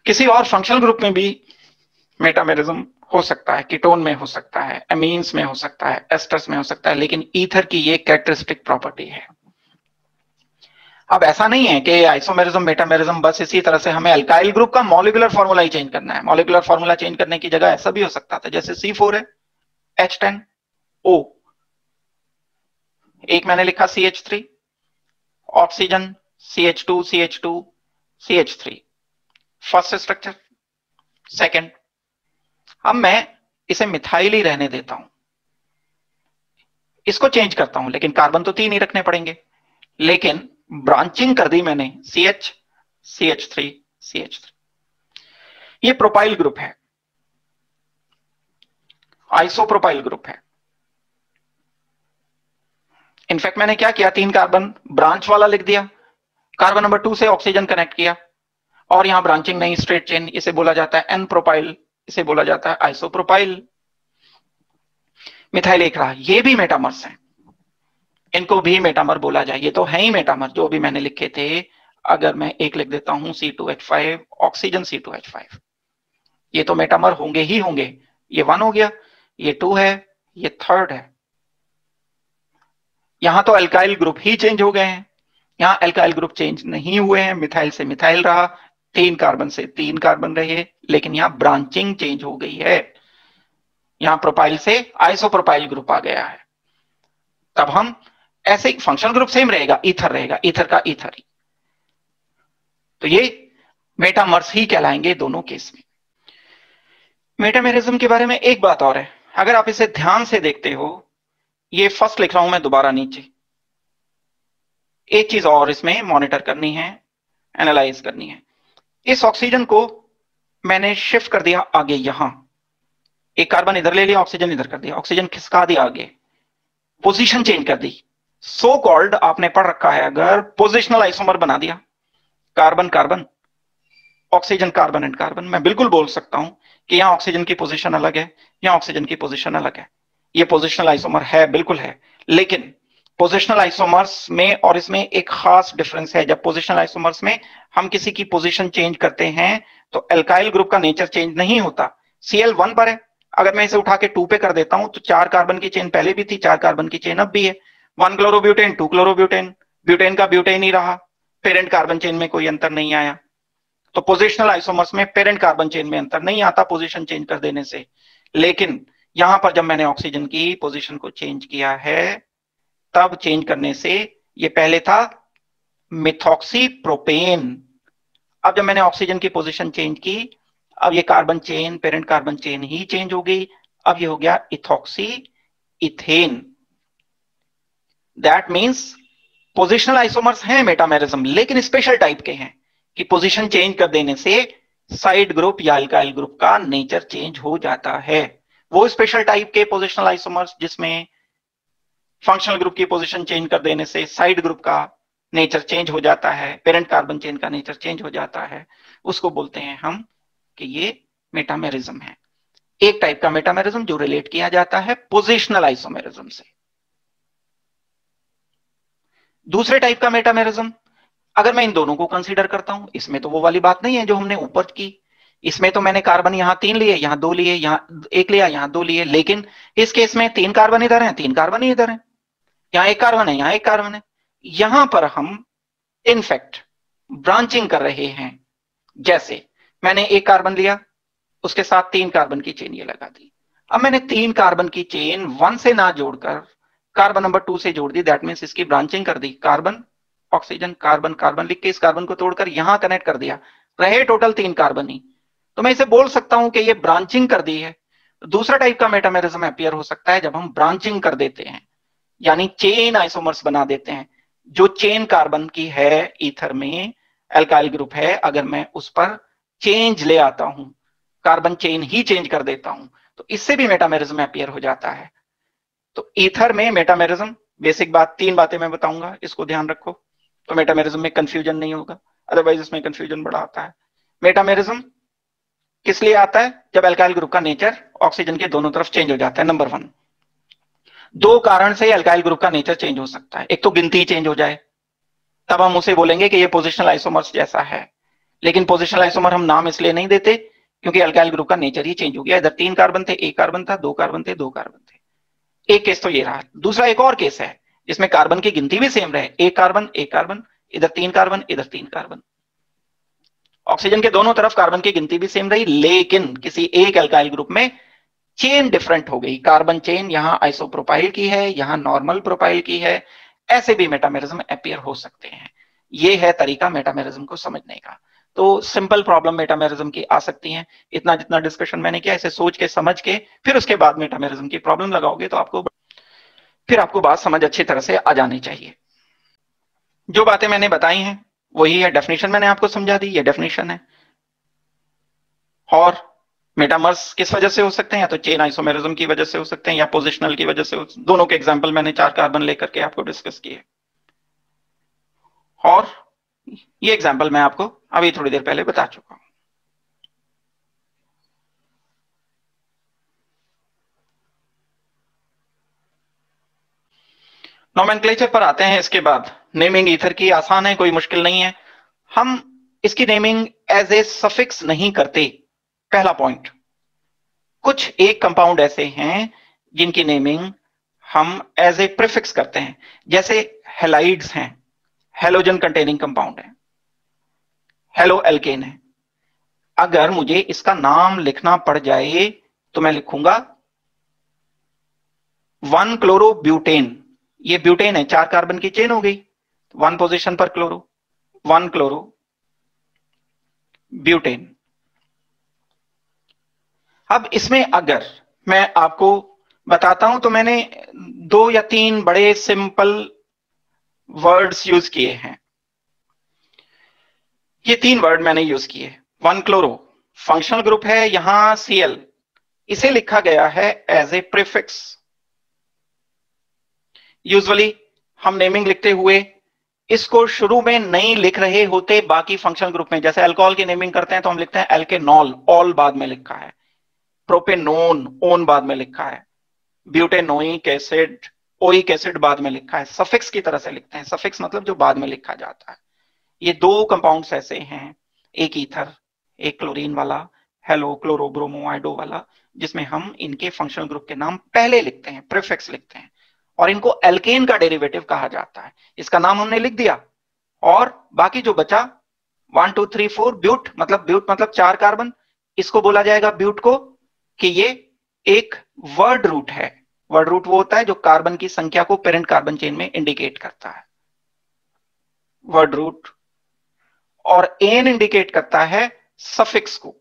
किसी और फंक्शनल ग्रुप में भी मेटामेरिज्म हो सकता है, कीटोन में हो सकता है, एमीन्स में हो सकता है, एस्टर्स में हो सकता है, लेकिन ईथर की ये कैरेक्टरिस्टिक प्रॉपर्टी है। अब ऐसा नहीं है कि आइसोमेरिज्म मेटामेरिज्म बस इसी तरह से हमें अल्काइल ग्रुप का मॉलिक्यूलर फार्मूला ही चेंज करना है। मॉलिक्यूलर फार्मूला चेंज करने की जगह ऐसा भी हो सकता था, जैसे C4 है H10O, एक मैंने लिखा CH3 oxygen CH2 CH2 CH3, first structure. Second, अब मैं इसे मिथाइल ही रहने देता हूं, इसको चेंज करता हूं, लेकिन कार्बन तो 3 ही रखने पड़ेंगे, लेकिन ब्रांचिंग कर दी मैंने, CH CH3 CH3। ये प्रोपाइल ग्रुप है, आइसोप्रोपाइल ग्रुप है। इनफैक्ट मैंने क्या किया, 3 कार्बन ब्रांच वाला लिख दिया, कार्बन नंबर 2 से ऑक्सीजन कनेक्ट किया, और यहां ब्रांचिंग नहीं, स्ट्रेट चेन, इसे बोला जाता है N प्रोपाइल, इसे बोला जाता है आइसोप्रोपाइल। मिथाइल एक रहा, ये भी मेटामर्स है, इनको भी मेटामर बोला जाए, ये तो है ही मेटामर जो भी मैंने लिखे थे। अगर मैं एक लिख देता हूं C2H5 ऑक्सीजन C2H5, ये तो मेटामर होंगे ही होंगे। ये 1 हो गया, ये 2 है, ये थर्ड है। यहां तो अल्काइल ग्रुप ही चेंज हो गए हैं, यहां अल्काइल ग्रुप चेंज नहीं हुए हैं, मिथाइल से मिथाइल रहा, 3 कार्बन से 3 कार्बन रहे, लेकिन यहां ब्रांचिंग चेंज हो गई है, यहां प्रोपाइल से आइसोप्रोपाइल ग्रुप आ गया है। तब हम ऐसे ही फंक्शनल ग्रुप सेम रहेगा, ईथर रहेगा, ईथर का ईथर ही, तो ये मेटामर्स ही कहलाएंगे दोनों केस में। मेटामेरिज्म के बारे में एक बात और है, अगर आप इसे ध्यान से देखते हो, ये फर्स्ट लिख रहा हूं मैं दोबारा नीचे, एक चीज और इसमें मॉनिटर करनी है, एनालाइज करनी है। इस ऑक्सीजन को मैंने शिफ्ट कर दिया आगे, यहां एक कार्बन इधर ले लिया, ऑक्सीजन इधर कर दिया, ऑक्सीजन खिसका दिया आगे, पोजीशन चेंज कर दी, सो कॉल्ड आपने पढ़ रखा है अगर, पोजिशनल आइसोमर बना दिया, carbon carbon, oxygen carbon and carbon. मैं बिल्कुल बोल सकता हूं कि यहां ऑक्सीजन की पोजीशन अलग है, यहां ऑक्सीजन की पोजीशन अलग है, ये पोजिशनल आइसोमर है, बिल्कुल है, लेकिन पोजिशनल आइसोमर्स में और इसमें एक खास डिफरेंस है। जब पोजिशनल आइसोमर्स में हम किसी की पोजीशन चेंज करते हैं तो एल्काइल ग्रुप का नेचर चेंज नहीं होता, Cl 1 पर है, अगर मैं इसे उठा के 2 पे कर देता हूं तो 4 कार्बन की चेन पहले भी थी, 4 कार्बन की चेन अब भी है, 1 क्लोरोब्यूटेन 2 क्लोरोब्यूटेन, ब्यूटेन का ब्यूटेन ही रहा, पेरेंट कार्बन चेन में कोई अंतर नहीं आया। तो पोजिशनल आइसोमर्स में पेरेंट कार्बन चेन में अंतर नहीं आता पोजीशन चेंज कर देने से, लेकिन यहां पर जब मैंने ऑक्सीजन की पोजीशन को चेंज किया है, तब चेंज करने से, ये पहले था मिथॉक्सी प्रोपेन, अब जब मैंने ऑक्सीजन की पोजीशन चेंज की, अब ये carbon chain, parent carbon chain ही चेंज हो गई, अब ये हो गया ethoxy ethane. That means positional isomers हैं मेटामेरिज्म, लेकिन स्पेशल टाइप के हैं कि पोजीशन चेंज कर देने से साइड ग्रुप या अल्काइल ग्रुप का नेचर चेंज हो जाता है। वो स्पेशल टाइप के पोजिशनल आइसोमर्स जिसमें फंक्शनल ग्रुप की पोजीशन चेंज कर देने से साइड ग्रुप का नेचर चेंज हो जाता है, पेरेंट कार्बन चेन का नेचर चेंज हो जाता है, उसको बोलते हैं हम कि ये मेटामेरिज्म है। एक टाइप का मेटामेरिज्म जो रिलेट किया जाता है पोजिशनल आइसोमेरिज्म से। दूसरे टाइप का मेटामेरिज्म, अगर मैं इन दोनों को कंसीडर करता हूं, इसमें तो वो वाली बात नहीं है जो हमने ऊपर की, इसमें तो मैंने कार्बन यहां 3 लिए, यहां 2 लिए, यहां 1 लिया, यहां 2 लिए, लेकिन इस केस में 3 कार्बन इधर हैं, 3 कार्बन ही इधर हैं, यहां 1 कार्बन है, यहां 1 कार्बन है, यहां पर हम इनफैक्ट ब्रांचिंग कर रहे हैं। जैसे मैंने 1 कार्बन लिया, उसके साथ 3 कार्बन की चेन ये लगा दी, अब मैंने 3 कार्बन की चेन 1 से ना जोड़कर कार्बन नंबर 2 से जोड़ दी, दैट मींस इसकी ब्रांचिंग कर दी, कार्बन ऑक्सीजन कार्बन कार्बन लिख के इस कार्बन को तोड़कर यहां कनेक्ट कर दिया, रहे टोटल 3 कार्बन ही, तो मैं इसे बोल सकता हूं कि ये ब्रांचिंग कर दी है। दूसरा टाइप का मेटामेरिज्म अपीयर हो सकता है जब हम ब्रांचिंग कर देते हैं, यानी चेन आइसोमर्स बना देते हैं। जो चेन कार्बन की है ईथर में, एल्काइल ग्रुप है, अगर मैं उस पर चेंज ले आता हूं, कार्बन चेन ही चेंज कर देता हूं, तो इससे भी मेटामेरिज्म अपीयर हो जाता है। तो ईथर में मेटामेरिज्म, बेसिक बात 3 बातें मैं बताऊंगा, इसको ध्यान रखो, तो मेटामेरिज्म में कंफ्यूजन नहीं होगा, अदरवाइज इसमें कंफ्यूजन बड़ा आता है। मेटामेरिज्म किस लिए आता है? जब एल्काइल ग्रुप का नेचर ऑक्सीजन के दोनों तरफ चेंज हो जाता है। नंबर 1, 2 कारण से एल्काइल ग्रुप का नेचर चेंज हो सकता है, एक तो गिनती चेंज हो जाए, तब हम उसे बोलेंगे कि ये पोजिशनल आइसोमर्स जैसा है, लेकिन पोजिशनल आइसोमर हम नाम इसलिए नहीं देते क्योंकि एल्काइल ग्रुप का नेचर ही चेंज हो गया, इधर 3 कार्बन थे, 1 कार्बन था, 2 कार्बन थे, 2 कार्बन थे। एक केस तो ये रहा। दूसरा एक और केस है जिसमें कार्बन की गिनती भी सेम रहे, 1 कार्बन 1 कार्बन, इधर 3 कार्बन, इधर 3 कार्बन, ऑक्सीजन के दोनों तरफ कार्बन की गिनती भी सेम रही, लेकिन किसी एक एल्काइल ग्रुप में चेन डिफरेंट हो गई, कार्बन चेन यहां आइसोप्रोपाइल की है, यहां नॉर्मल प्रोपाइल की है, ऐसे भी मेटामेरिज्म अपीयर हो सकते हैं। ये है तरीका मेटामेरिज्म को समझने का। तो सिंपल प्रॉब्लम मेटामेरिज्म की आ सकती है, इतना जितना डिस्कशन मैंने किया इसे सोच के समझ के फिर उसके बाद मेटामेरिज्म की प्रॉब्लम लगाओगे तो आपको बात समझ अच्छी तरह से आ जानी चाहिए। जो बातें मैंने बताई हैं वही है, डेफिनेशन मैंने आपको समझा दी, ये डेफिनेशन है। और मेटामर्स किस वजह से हो सकते हैं? या तो चेन आइसोमेरिज्म की वजह से हो सकते हैं या पोजिशनल की वजह से दोनों के एग्जांपल मैंने 4 कार्बन लेकर के आपको डिस्कस किए, और ये एग्जांपल मैं आपको अभी थोड़ी देर पहले बता चुका हूं। नोमेनक्लेचर पर आते हैं। इसके बाद नेमिंग ईथर की आसान है, कोई मुश्किल नहीं है। हम इसकी नेमिंग एज ए सफिक्स नहीं करते, पहला पॉइंट। कुछ एक कंपाउंड ऐसे हैं जिनकी नेमिंग हम एज ए प्रीफिक्स करते हैं, जैसे हेलाइड्स हैं, हेलोजन कंटेनिंग कंपाउंड है, हेलो एल्केन है, अगर मुझे इसका नाम लिखना पड़ जाए तो मैं लिखूंगा 1 क्लोरोब्यूटेन। ये ब्यूटेन है, 4 कार्बन की चेन हो गई, 1 पोजीशन पर क्लोरो, 1 क्लोरो ब्यूटेन। अब इसमें अगर मैं आपको बताता हूं तो मैंने 2 या 3 बड़े सिंपल वर्ड्स यूज किए हैं। ये 3 वर्ड मैंने यूज किए। 1 क्लोरो फंक्शनल ग्रुप है, यहां Cl, इसे लिखा गया है एज ए प्रीफिक्स। यूजुअली हम नेमिंग लिखते हुए इसको शुरू में नहीं लिख रहे होते बाकी फंक्शनल ग्रुप में। जैसे अल्कोहल की नेमिंग करते हैं तो हम लिखते हैं एल्केनॉल, ऑल बाद में लिखा है, प्रोपेनोन, ओन बाद में लिखा है, ब्यूटेनोइक एसिड, ओइक एसिड बाद में लिखा है। सफिक्स की तरह से लिखते हैं, सफिक्स मतलब जो बाद में लिखा जाता है। ये 2 कंपाउंड्स ऐसे हैं, एक ईथर, एक क्लोरीन वाला, हेलो क्लोरो ब्रोमो आइडो वाला, जिसमें हम इनके फंक्शनल ग्रुप के नाम पहले लिखते हैं, प्रीफिक्स लिखते हैं, और इनको एल्केन का डेरिवेटिव कहा जाता है। इसका नाम हमने लिख दिया और बाकी जो बचा 1 2 3 4 ब्यूट मतलब 4 कार्बन, इसको बोला जाएगा ब्यूट को कि ये एक वर्ड रूट है। वर्ड रूट वो होता है जो कार्बन की संख्या को पेरेंट कार्बन चेन में इंडिकेट करता है, वर्ड रूट। और एन इंडिकेट करता है सफिक्स को।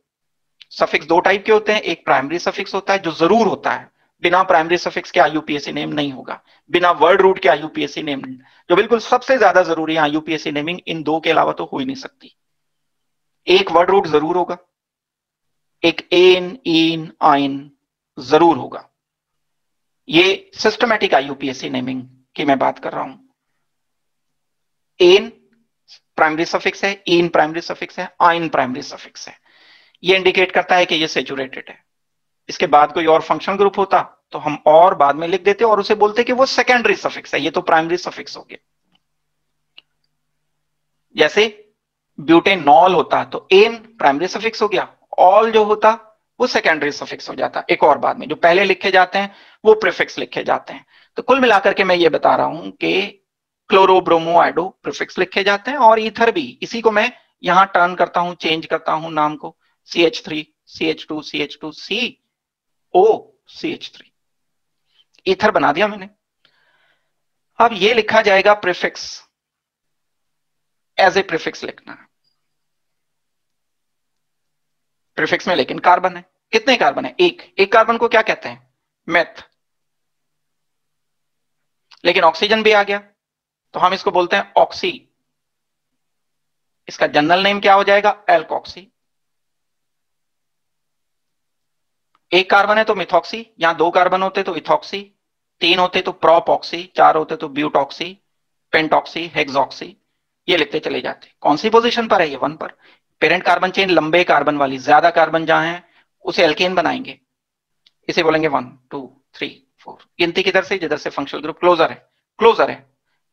सफिक्स 2 टाइप के होते हैं, एक प्राइमरी सफिक्स होता है जो जरूर होता है, बिना प्राइमरी सफिक्स के आईयूपीएसी नेम नहीं होगा, बिना वर्ड रूट के आईयूपीएसी नेम, जो बिल्कुल सबसे ज्यादा जरूरी है आईयूपीएसी नेमिंग, इन 2 के अलावा तो हो ही नहीं सकती। एक वर्ड रूट जरूर होगा, एक एन, इन, आइन जरूर होगा। ये सिस्टमैटिक आईयूपीएसी नेमिंग की मैं बात कर रहा हूं। एन प्राइमरी सफिक्स है, इन प्राइमरी सफिक्स है, आइन प्राइमरी सफिक्स है। ये इंडिकेट करता है कि ये सैचुरेटेड है। इसके बाद कोई और फंक्शनल ग्रुप होता तो हम और बाद में लिख देते और उसे बोलते कि वो सेकेंडरी सफिक्स है, ये तो प्राइमरी सफिक्स हो गया। जैसे ब्यूटेनॉल होता तो एन प्राइमरी सफिक्स हो गया, ऑल जो होता वो सेकेंडरी सफिक्स हो जाता। एक और बाद में जो पहले लिखे जाते हैं वो प्रीफिक्स लिखे जाते हैं। तो कुल मिलाकर के मैं ये बता रहा हूं कि क्लोरो ब्रोमो आइडो प्रीफिक्स लिखे जाते हैं, और ईथर भी, इसी को मैं यहां टर्न करता हूं, चेंज करता हूं नाम को, CH3 CH2 CH2 CO CH3, ether बना दिया मैंने। अब ये लिखा जाएगा प्रीफिक्स, एज ए प्रीफिक्स लिखना है। प्रीफिक्स में लेकिन कार्बन है, कितने कार्बन है? एक कार्बन को क्या कहते हैं? मेथ। लेकिन ऑक्सीजन भी आ गया तो हम इसको बोलते हैं ऑक्सी। इसका जनरल नेम क्या हो जाएगा? एल्कोक्सी। एक कार्बन है तो मिथॉक्सी, यहां 2 कार्बन होते तो इथॉक्सी, 3 होते तो प्रोपॉक्सी, 4 होते तो ब्यूटॉक्सी, पेंटॉक्सी, हेक्सॉक्सी, ये लिखते चले जाते। कौन सी पोजीशन पर है ये? 1 पर। पेरेंट कार्बन चेन लंबे कार्बन वाली, ज्यादा कार्बन जहां है उसे एल्केन बनाएंगे, इसे बोलेंगे 1 2 3 4, गिनती किधर से? जिधर से फंक्शनल ग्रुप क्लोजर है। क्लोजर है,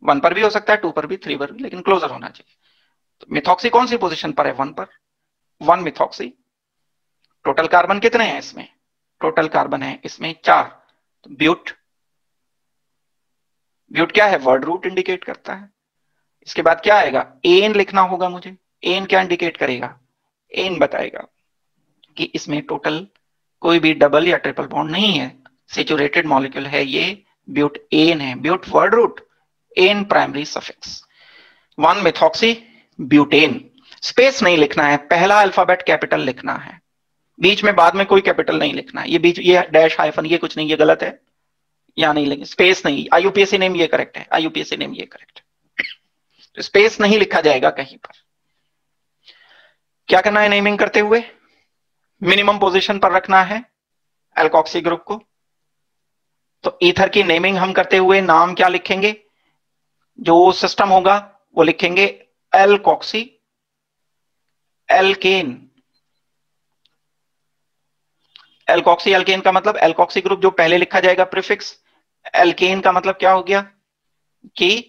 1 पर भी हो सकता है, 2 पर भी, 3 पर भी, लेकिन क्लोजर होना चाहिए। तो मिथॉक्सी कौन सी पोजीशन पर है? 1 पर, 1 मिथॉक्सी। टोटल कार्बन कितने हैं इसमें? टोटल कार्बन है इसमें 4। तो ब्यूट, ब्यूट क्या है? वर्ड रूट इंडिकेट करता है। इसके बाद क्या आएगा? एन लिखना होगा मुझे। एन क्या इंडिकेट करेगा? एन बताएगा कि इसमें टोटल कोई भी डबल या ट्रिपल बॉन्ड नहीं है, सेचुरेटेड मॉलिक्यूल है ये, ब्यूट एन है। But word root, ane primary suffix. 1 methoxy butane. Space नहीं लिखना है, पहला अल्फाबेट कैपिटल लिखना है, बीच में बाद में कोई कैपिटल नहीं लिखना है। ये बीच, ये डैश हाइफन ये कुछ नहीं, ये गलत है, यहां नहीं लिखेंगे। स्पेस नहीं, आईयूपीएसी नेम ये करेक्ट है, आईयूपीएसी नेम ये करेक्ट है, तो स्पेस नहीं लिखा जाएगा कहीं पर। क्या करना है नेमिंग करते हुए? मिनिमम पोजीशन पर रखना है एल्कोक्सी ग्रुप को। तो ईथर की नेमिंग हम करते हुए नाम क्या लिखेंगे? जो सिस्टम होगा वो लिखेंगे एल्कोक्सी एल्केन। एल्कोक्सी एल्केन का मतलब एल्कोक्सी ग्रुप जो पहले लिखा जाएगा प्रीफिक्स, एल्केन का मतलब क्या हो गया कि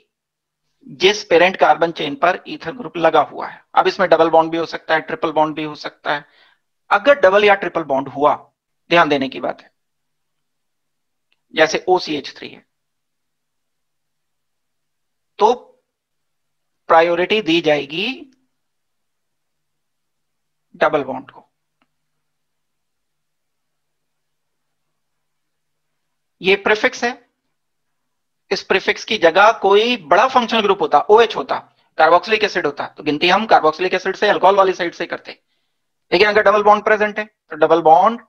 जिस पेरेंट कार्बन चेन पर ईथर ग्रुप लगा हुआ है। अब इसमें डबल बॉन्ड भी हो सकता है, ट्रिपल बॉन्ड भी हो सकता है। अगर डबल या ट्रिपल बॉन्ड हुआ, ध्यान देने की बात है, जैसे OCH3 है, तो प्रायोरिटी दी जाएगी डबल बॉन्ड को। ये प्रीफिक्स है, इस प्रीफिक्स की जगह कोई बड़ा फंक्शनल ग्रुप होता, OH होता, कार्बोक्सिलिक एसिड होता, तो गिनती हम कार्बोक्सिलिक एसिड से अल्कोहल वाली साइड से करते। लेकिन अगर डबल बॉन्ड प्रेजेंट है तो double bond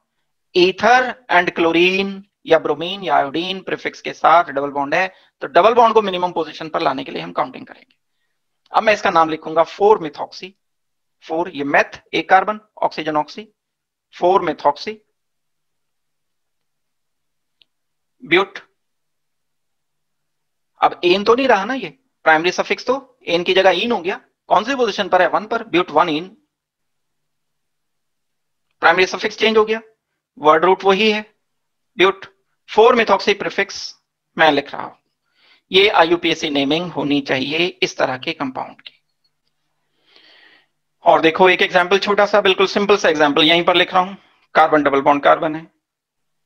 ether and chlorine या ब्रोमीन या आयोडीन प्रीफिक्स के साथ डबल बॉन्ड है, तो डबल बॉन्ड को मिनिमम पोजीशन पर लाने के लिए हम काउंटिंग करेंगे। अब मैं इसका नाम लिखूंगा 4 मिथॉक्सी। 4 ये मेथ, एक carbon, oxygen oxy, 4 methoxy but. अब एन तो नहीं रहा ना, ये प्राइमरी सफिक्स तो एन की जगह इन हो गया। कौन सी पोजीशन पर है? 1 पर, but 1 ene. Primary suffix change हो गया, वर्ड रूट वही है, ब्यूट। 4 मिथॉक्सी प्रीफिक्स मैं लिख रहा हूं। ये IUPAC नेमिंग होनी चाहिए इस तरह के कंपाउंड की। और देखो एक एग्जांपल छोटा सा, बिल्कुल सिंपल सा एग्जांपल यहीं पर लिख रहा हूं। कार्बन डबल बॉन्ड कार्बन है,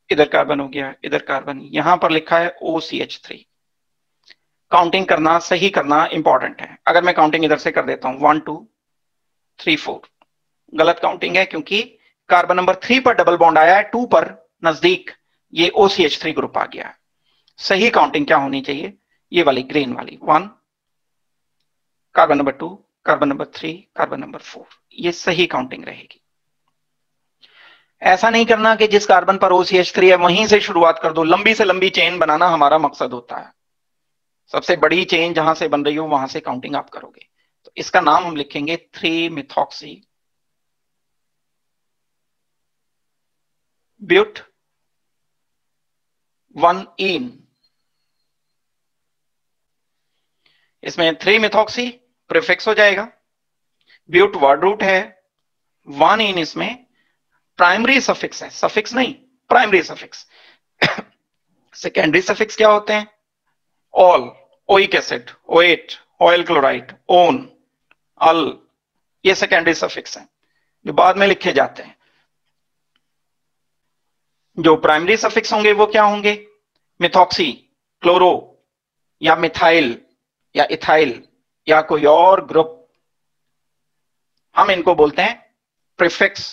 इधर कार्बन हो गया, इधर कार्बन, यहां पर लिखा है OCH3। काउंटिंग करना, सही करना इंपॉर्टेंट है। अगर मैं काउंटिंग इधर से कर देता हूं 1 2 3 4, गलत काउंटिंग है क्योंकि कार्बन नंबर 3 पर डबल बॉन्ड आया है, 2 पर नजदीक ये OCH3 ग्रुप आ गया है। सही काउंटिंग क्या होनी चाहिए? ये वाली ग्रीन वाली, 1, carbon number 2, carbon number 3, carbon number 4, ये सही काउंटिंग रहेगी। ऐसा नहीं करना कि जिस कार्बन पर OCH3 है वहीं से शुरुआत कर दो। लंबी से लंबी चेन बनाना हमारा मकसद होता है। सबसे बड़ी चेन जहां से बन रही हो वहां से काउंटिंग आप करोगे। तो इसका नाम हम लिखेंगे 3 मिथॉक्सी ब्यूट 1 इन। इसमें 3 मिथॉक्सी प्रीफिक्स हो जाएगा, ब्यूट वर्ड रूट है, 1 इन इसमें प्राइमरी सफिक्स है, सफिक्स नहीं प्राइमरी सफिक्स। सेकेंडरी सफिक्स क्या होते हैं? Ol, oic acid, OH, oyl chloride, one, al, ये सेकेंडरी सफिक्स हैं जो बाद में लिखे जाते हैं। जो प्राइमरी सफिक्स होंगे वो क्या होंगे? मिथॉक्सी, क्लोरो या मिथाइल या इथाइल या कोई और ग्रुप, हम इनको बोलते हैं प्रीफिक्स।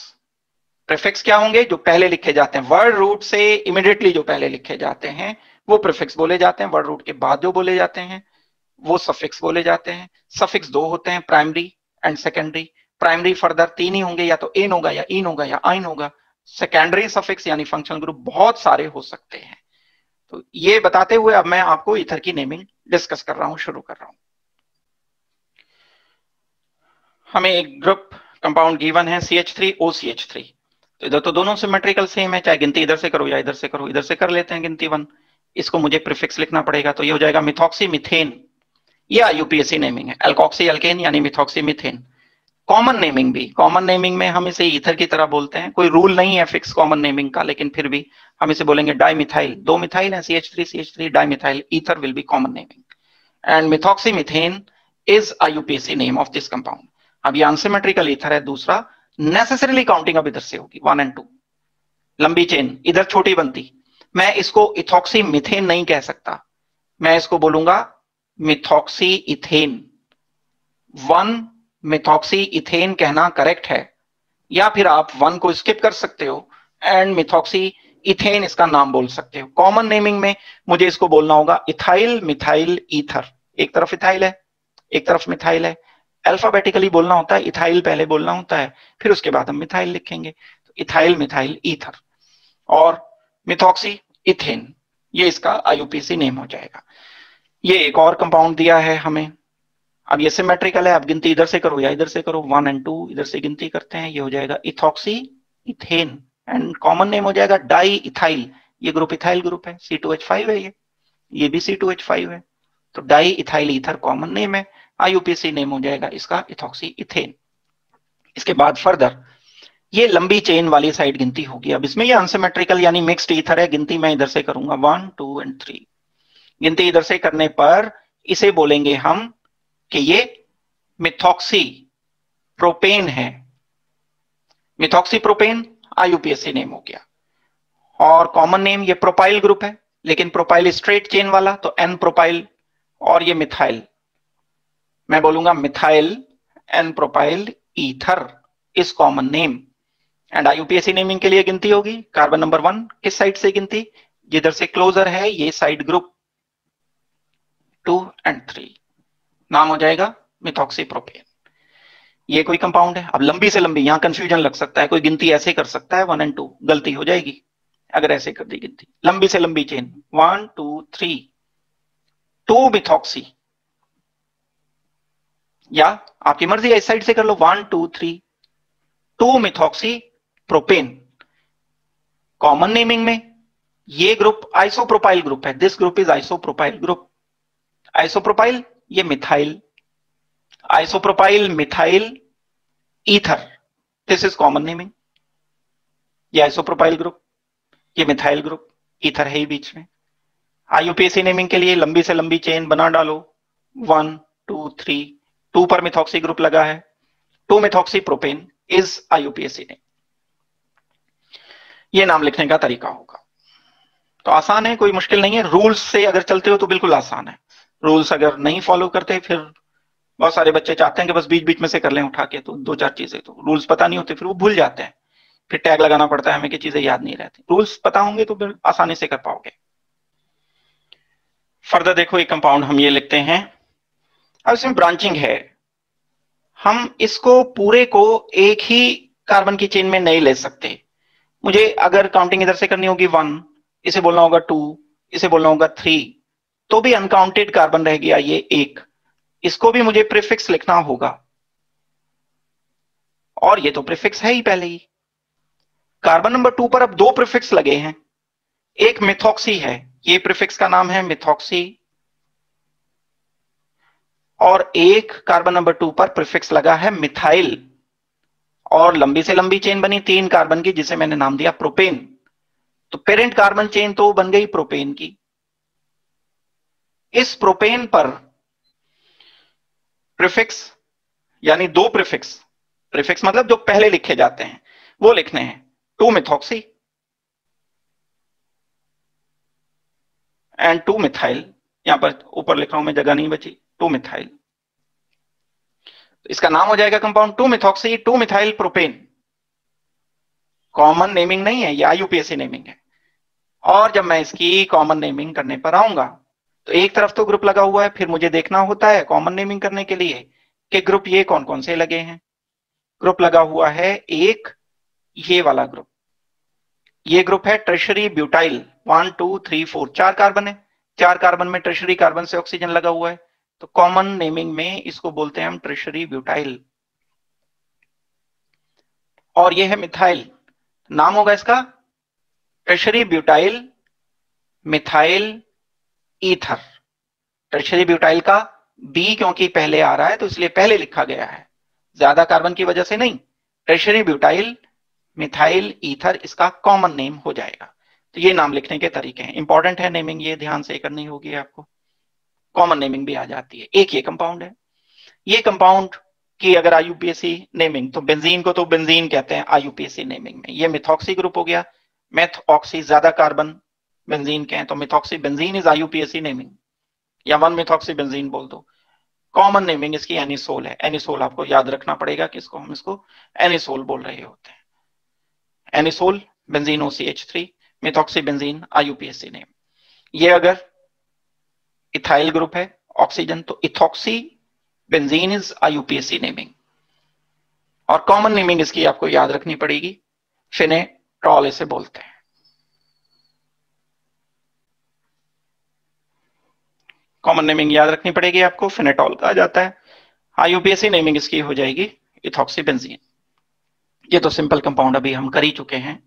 प्रीफिक्स क्या होंगे? जो पहले लिखे जाते हैं, वर्ड रूट से इमीडिएटली जो पहले लिखे जाते हैं वो प्रीफिक्स बोले जाते हैं। वर्ड रूट के बाद जो बोले जाते हैं वो सफिक्स बोले जाते हैं। सफिक्स 2 होते हैं, primary and secondary. Primary further 3 ही होंगे, या तो एन होगा या इन होगा या आइन होगा। सेकेंडरी सफिक्स यानी फंक्शनल ग्रुप बहुत सारे हो सकते हैं। तो ये बताते हुए अब मैं आपको ईथर की नेमिंग डिस्कस कर रहा हूं, शुरू कर रहा हूं। हमें एक ग्रुप कंपाउंड गिवन है CH3 OCH3। तो इधर तो दोनों सिमेट्रिकल सेम है, चाहे गिनती इधर से करो या इधर से करो। इधर से कर लेते हैं गिनती 1, इसको मुझे प्रीफिक्स लिखना पड़ेगा, तो ये हो जाएगा मिथॉक्सी मिथेन। ये IUPAC नेमिंग है, एल्कोक्सी अल्केन यानी मिथॉक्सी मिथेन। कॉमन नेमिंग भी, कॉमन नेमिंग में हम इसे ईथर की तरह बोलते हैं। कोई रूल नहीं है फिक्स कॉमन नेमिंग का, लेकिन फिर भी हम इसे बोलेंगे डाइमिथाइल। 2 मिथाइल है, CH3 dimethyl, ether will be common naming. And methoxy methane is IUPAC name of this compound. अब ये अनसिमेट्रिकल ईथर है। दूसरा, नेसेसरीली काउंटिंग अब इधर से होगी 1 और 2, लंबी चेन इधर छोटी बनती। मैं इसको इथॉक्सी मिथेन नहीं कह सकता, मैं इसको बोलूंगा मिथॉक्सी इथेन। 1 मिथॉक्सी इथेन कहना करेक्ट है, या फिर आप 1 को स्किप कर सकते हो एंड मिथॉक्सी इथेन इसका नाम बोल सकते हो। कॉमन नेमिंग में मुझे इसको बोलना होगा इथाइल मिथाइल ईथर। एक तरफ इथाइल है, एक तरफ मिथाइल है। अल्फाबेटिकली बोलना होता है, इथाइल पहले बोलना होता है, फिर उसके बाद हम मिथाइल लिखेंगे। तो इथाइल मिथाइल ईथर और मिथॉक्सी इथेन, ये इसका IUPAC नेम हो जाएगा। ये एक और कंपाउंड दिया है हमें। अब ये सिमेट्रिकल है, अब गिनती इधर से करो या इधर से करो, 1 और 2 इधर से गिनती करते हैं। ये हो जाएगा ethoxy ethane and common name हो जाएगा डाई इथाइल। ये ग्रुप इथाइल ग्रुप है, C2H5 है, ये भी C2H5 है, तो di ethyl ether common name है। IUPAC नेम हो जाएगा इसका इथॉक्सी इथेन। इसके बाद फर्दर ये लंबी चेन वाली साइड गिनती होगी। अब इसमें ये अनसिमेट्रिकल यानी मिक्स्ड ईथर है, गिनती मैं इधर से करूंगा 1 2 और 3। गिनती इधर से करने पर इसे बोलेंगे हम कि ये मिथॉक्सी प्रोपेन है। मिथॉक्सी प्रोपेन IUPAC नेम हो गया। और कॉमन नेम ये प्रोपाइल ग्रुप है, लेकिन प्रोपाइल स्ट्रेट चेन वाला, तो N प्रोपाइल। और ये मिथाइल, मैं बोलूंगा मिथाइल N प्रोपाइल ईथर इस common name. And IUPAC naming के लिए गिनती होगी कार्बन नंबर 1 किस साइड से गिनती? जिधर से क्लोजर है ये साइड ग्रुप 2 and 3, नाम हो जाएगा मिथॉक्सीप्रोपेन। ये कोई कंपाउंड है। अब लंबी से लंबी, यहां कंफ्यूजन लग सकता है, कोई गिनती ऐसे कर सकता है 1 and 2, गलती हो जाएगी अगर ऐसे कर दी गिनती। लंबी से लंबी चेन 1 2 3, 2 मिथॉक्सी, या आपकी मर्जी है इस साइड से कर लो 1 2 3, 2 मिथॉक्सी प्रोपेन। कॉमन नेमिंग में ये ग्रुप आइसोप्रोपाइल ग्रुप है, this group is isopropyl group. Isopropyl ये methyl, isopropyl methyl ether, this is common naming. ये आइसोप्रोपाइल ग्रुप, ये मिथाइल ग्रुप, ईथर है ही बीच में। आईयूपीएसी नेमिंग के लिए लंबी से लंबी चेन बना डालो 1 2 3, 2 पर मिथॉक्सी ग्रुप लगा है, 2 methoxy propane is IUPAC name. ये नाम लिखने का तरीका होगा। तो आसान है, कोई मुश्किल नहीं है। रूल्स से अगर चलते हो तो बिल्कुल आसान है। रूल्स अगर नहीं फॉलो करते फिर बहुत सारे बच्चे चाहते हैं कि बस बीच बीच में से कर लें उठा के, तो 2 4 चीजें, तो रूल्स पता नहीं होते फिर वो भूल जाते हैं, फिर टैग लगाना पड़ता है हमें कि चीजें याद नहीं रहती। रूल्स पता होंगे तो फिर आसानी से कर पाओगे। फर्दर देखो, एक कंपाउंड हम ये लिखते हैं। अब इसमें ब्रांचिंग है, हम इसको पूरे को एक ही कार्बन की चेन में नहीं ले सकते। मुझे अगर काउंटिंग इधर से करनी होगी 1, इसे बोलना होगा 2, इसे बोलना होगा 3, तो भी अनकाउंटेड कार्बन रह गया ये 1, इसको भी मुझे प्रीफिक्स लिखना होगा, और ये तो प्रीफिक्स है ही पहले ही। कार्बन नंबर 2 पर अब 2 प्रीफिक्स लगे हैं, एक मिथॉक्सी है, ये प्रीफिक्स का नाम है मिथॉक्सी, और एक कार्बन नंबर 2 पर प्रीफिक्स लगा है मिथाइल, और लंबी से लंबी चेन बनी 3 कार्बन की जिसे मैंने नाम दिया प्रोपेन। तो पेरेंट कार्बन चेन तो बन गई प्रोपेन की। इस प्रोपेन पर प्रीफिक्स, यानी 2 प्रीफिक्स, प्रीफिक्स मतलब जो पहले लिखे जाते हैं वो लिखने हैं, 2 मिथॉक्सी एंड 2 मिथाइल। यहां पर ऊपर लिख रहा हूं मैं, जगह नहीं बची, 2 मिथाइल। तो इसका नाम हो जाएगा compound 2 methoxy 2 methyl propane. Common naming नहीं है, ये आईयूपीएसी नेमिंग है। और जब मैं इसकी कॉमन नेमिंग करने पर आऊंगा तो एक तरफ तो ग्रुप लगा हुआ है, फिर मुझे देखना होता है कॉमन नेमिंग करने के लिए कि ग्रुप ये कौन कौन से लगे हैं। ग्रुप लगा हुआ है एक, ये वाला ग्रुप, ये ग्रुप है ट्रेशरी ब्यूटाइल 1 2 3 4, 4 कार्बन है, 4 कार्बन में ट्रेशरी कार्बन से ऑक्सीजन लगा हुआ है, तो कॉमन नेमिंग में इसको बोलते हैं हम ट्रेशरी ब्यूटाइल। और ये है मिथाइल, नाम होगा इसका treasury butyl methyl ether. Tertiary butyl का बी क्योंकि पहले आ रहा है तो इसलिए पहले लिखा गया है, ज्यादा कार्बन की वजह से नहीं। टर्शरी ब्यूटाइल मिथाइल ईथर इसका कॉमन नेम हो जाएगा। तो ये नाम लिखने के तरीके हैं, इंपॉर्टेंट है नेमिंग, ये ध्यान से करनी होगी आपको। कॉमन नेमिंग भी आ जाती है। एक ये कंपाउंड है, ये कंपाउंड की अगर आईयूपीएसी नेमिंग, तो बेंजीन को तो बेंजीन कहते हैं आईयूपीएसी नेमिंग में। ये मिथॉक्सी ग्रुप हो गया, मेथऑक्सी ज्यादा कार्बन बेंजीन के हैं तो methoxy benzene is IUPAC naming, या 1 मिथॉक्सी बेंजीन बोल दो। कॉमन नेमिंग इसकी एनिसोल है। एनिसोल आपको याद रखना पड़ेगा कि इसको हम इसको एनिसोल बोल रहे होते हैं। Anisole benzene OCH3 methoxy benzene IUPAC name. ये अगर इथाइल ग्रुप है ऑक्सीजन तो ethoxy benzene is IUPAC naming. और कॉमन नेमिंग इसकी आपको याद रखनी पड़ेगी, फिनेटॉल इसे बोलते हैं। कॉमन नेमिंग याद रखनी पड़ेगी आपको, फिनेटॉल कहा जाता है। आईयूपीएसी नेमिंग इसकी हो जाएगी इथॉक्सी बेंजीन। ये तो सिंपल कंपाउंड अभी हम कर ही चुके हैं,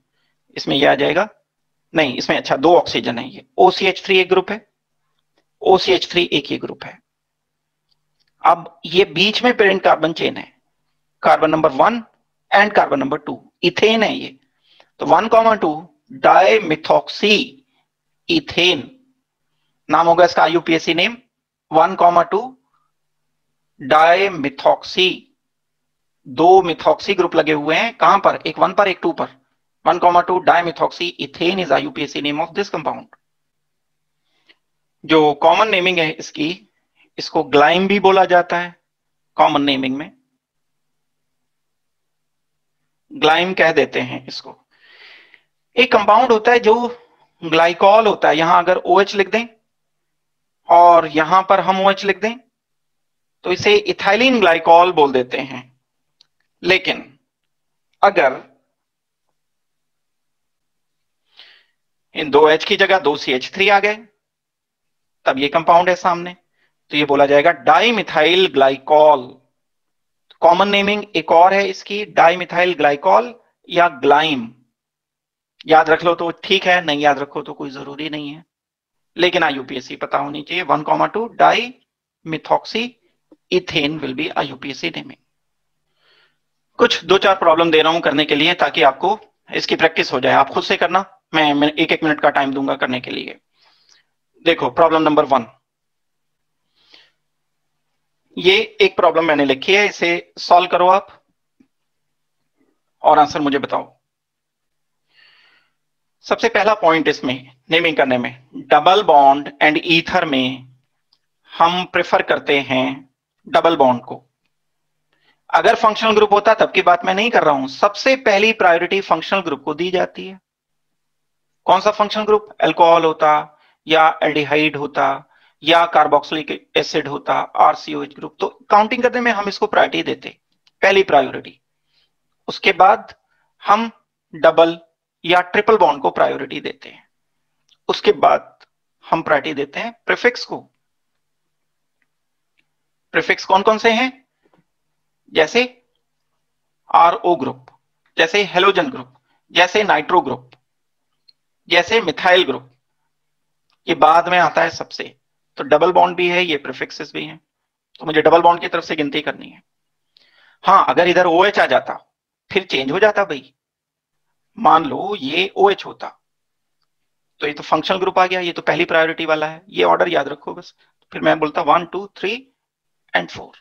इसमें ये आ जाएगा नहीं, इसमें अच्छा 2 ऑक्सीजन है। ये OCH3 एक ग्रुप है, OCH3 एक ये ग्रुप है। अब ये बीच में पेरेंट कार्बन चेन है, carbon number 1 and carbon number 2, ethane है ये। तो 1,2 डाई मिथॉक्सी इथेन, नाम होगा इसका IUPAC name 1,2 dimethoxy. 2 methoxy group लगे हुए हैं, कहां पर, एक 1 पर एक 2 पर। 1,2 dimethoxy ethane is IUPAC name of this compound. जो कॉमन नेमिंग है इसकी, इसको ग्लाइम भी बोला जाता है कॉमन नेमिंग में, ग्लाइम कह देते हैं इसको। एक कंपाउंड होता है जो ग्लाइकॉल होता है, यहां अगर OH लिख दें और यहां पर हम OH लिख दें तो इसे इथाइलिन ग्लाइकॉल बोल देते हैं। लेकिन अगर इन दो H की जगह दो CH3 आ गए तब ये कंपाउंड है सामने, तो ये बोला जाएगा डाइमिथाइल ग्लाइकॉल। कॉमन नेमिंग एक और है इसकी, डाइमिथाइल ग्लाइकॉल या ग्लाइम। याद रख लो तो ठीक है, नहीं याद रखो तो कोई जरूरी नहीं है, लेकिन IUPAC पता होनी चाहिए। 1,2 dimethoxy ethane will be IUPAC naming. कुछ 2-4 प्रॉब्लम दे रहा हूं करने के लिए ताकि आपको इसकी प्रैक्टिस हो जाए। आप खुद से करना, मैं 1-1 मिनट का टाइम दूंगा करने के लिए। देखो प्रॉब्लम नंबर 1, ये एक प्रॉब्लम मैंने लिखी है, इसे सॉल्व करो आप और आंसर मुझे बताओ। सबसे पहला पॉइंट इसमें नेमिंग करने में, डबल बॉन्ड एंड ईथर में हम प्रेफर करते हैं डबल बॉन्ड को। अगर फंक्शनल ग्रुप होता तब की बात मैं नहीं कर रहा हूं, सबसे पहली प्रायोरिटी फंक्शनल ग्रुप को दी जाती है। कौन सा फंक्शनल ग्रुप? अल्कोहल होता या एल्डिहाइड होता या कार्बोक्सिलिक एसिड होता, RCOH ग्रुप, तो काउंटिंग करने में हम इसको प्रायोरिटी देते, पहली प्रायोरिटी। उसके बाद हम डबल या ट्रिपल बॉन्ड को प्रायोरिटी देते हैं। उसके बाद हम प्रायोरिटी देते हैं प्रीफिक्स को। प्रीफिक्स कौन कौन से हैं? जैसे RO ग्रुप, जैसे हेलोजन ग्रुप, जैसे नाइट्रो ग्रुप, जैसे मिथाइल ग्रुप, ये बाद में आता है सबसे। तो डबल बॉन्ड भी है, ये प्रीफिक्सेस भी हैं, तो मुझे डबल बॉन्ड की तरफ से गिनती करनी है। हाँ, अगर इधर OH आ जाता फिर चेंज हो जाता भाई। मान लो ये OH होता तो ये तो फंक्शनल ग्रुप आ गया, ये तो पहली प्रायोरिटी वाला है, ये ऑर्डर याद रखो बस। फिर मैं बोलता 1, 2, 3 एंड 4।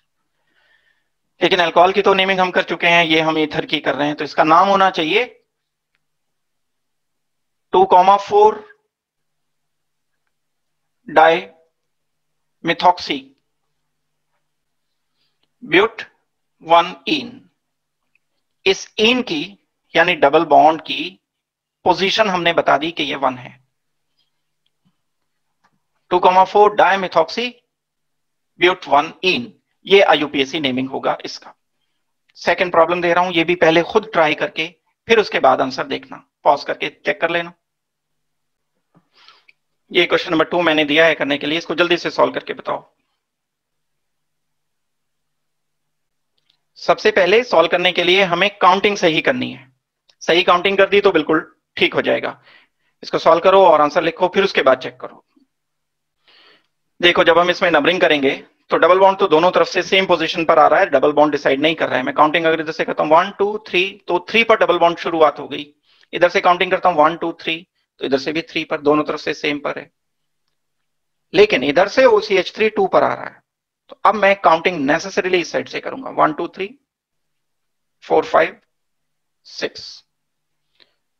लेकिन अल्कोहल की तो नेमिंग हम कर चुके हैं, ये हम ईथर की कर रहे हैं, तो इसका नाम होना चाहिए 2,4 डाई मिथॉक्सी ब्यूट 1 इन। इस इन की यानी डबल बॉन्ड की पोजीशन हमने बता दी कि ये 1 है। 2,4 डाई मिथॉक्सी ब्यूट 1 इन, ये IUPAC नेमिंग होगा इसका। सेकंड प्रॉब्लम दे रहा हूं, ये भी पहले खुद ट्राई करके फिर उसके बाद आंसर देखना, पॉज करके चेक कर लेना। ये क्वेश्चन नंबर 2 मैंने दिया है करने के लिए, इसको जल्दी से सॉल्व करके बताओ। सबसे पहले सॉल्व करने के लिए हमें काउंटिंग सही करनी है। सही काउंटिंग कर दी तो बिल्कुल ठीक हो जाएगा। इसको सॉल्व करो और आंसर लिखो, फिर उसके बाद चेक करो। देखो जब हम इसमें नंबरिंग करेंगे तो डबल बॉन्ड तो दोनों तरफ से सेम पोजीशन पर आ रहा है, डबल बॉन्ड डिसाइड नहीं कर रहा है। मैं काउंटिंग अगर इधर से करता हूं 1, 2, 3, तो 3 पर डबल बॉन्ड शुरुआत हो गई। इधर से काउंटिंग करता हूं 1, 2, 3, तो इधर से भी 3 पर, दोनों तरफ से सेम पर है। लेकिन इधर से OCH3 2 पर आ रहा है, तो अब मैं काउंटिंग नेसेसरीली इस साइड से करूंगा 1, 2, 3, 4, 5, 6।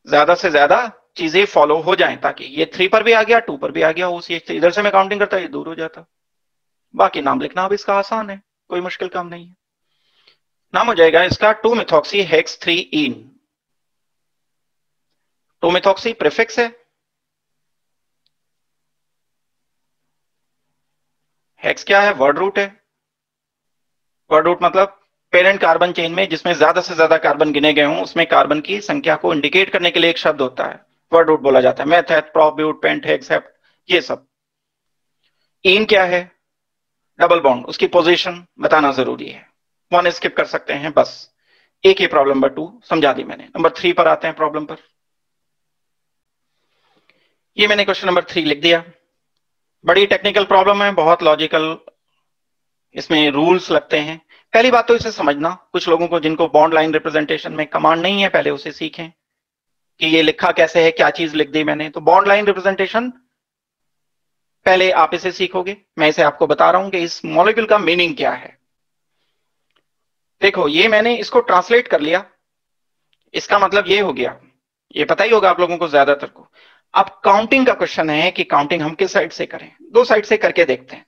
ज्यादा से ज्यादा चीजें फॉलो हो जाएं ताकि ये 3 पर भी आ गया, 2 पर भी आ गया OCH3। इधर से मैं काउंटिंग करता ये दूर हो जाता। बाकी नाम लिखना अब इसका आसान है, कोई मुश्किल काम नहीं है। नाम हो जाएगा इसका 2-मिथॉक्सी हेक्स 3 इन। 2-मिथॉक्सी प्रीफिक्स है, हेक्स क्या है? वर्ड रूट है। वर्ड रूट मतलब पेरेंट कार्बन चेन में जिसमें ज्यादा से ज्यादा कार्बन गिने गए हों उसमें कार्बन की संख्या को इंडिकेट करने के लिए एक शब्द होता है, वर्ड रूट बोला जाता है। Meth, prop, but, pent, hex, hept, ये सब। इन क्या है? डबल बॉन्ड, उसकी पोजीशन बताना जरूरी है। 1 स्किप कर सकते हैं बस। एक ही प्रॉब्लम नंबर 2 समझा दी मैंने। नंबर 3 पर आते हैं प्रॉब्लम पर। ये मैंने क्वेश्चन नंबर 3 लिख दिया। बड़ी टेक्निकल प्रॉब्लम है, बहुत लॉजिकल इसमें रूल्स लगते हैं। पहली बात तो इसे समझना, कुछ लोगों को जिनको बॉन्ड लाइन रिप्रेजेंटेशन में कमांड नहीं है पहले उसे सीखें कि ये लिखा कैसे है, क्या चीज लिख दी मैंने। तो बॉन्ड लाइन रिप्रेजेंटेशन पहले आप इसे सीखोगे, मैं इसे आपको बता रहा हूं कि इस मॉलिक्यूल का मीनिंग क्या है। देखो ये मैंने इसको ट्रांसलेट कर लिया, इसका मतलब ये हो गया, ये पता ही होगा आप लोगों को ज्यादातर को। अब काउंटिंग का क्वेश्चन है कि काउंटिंग हम किस साइड से करें, दो साइड से करके देखते हैं।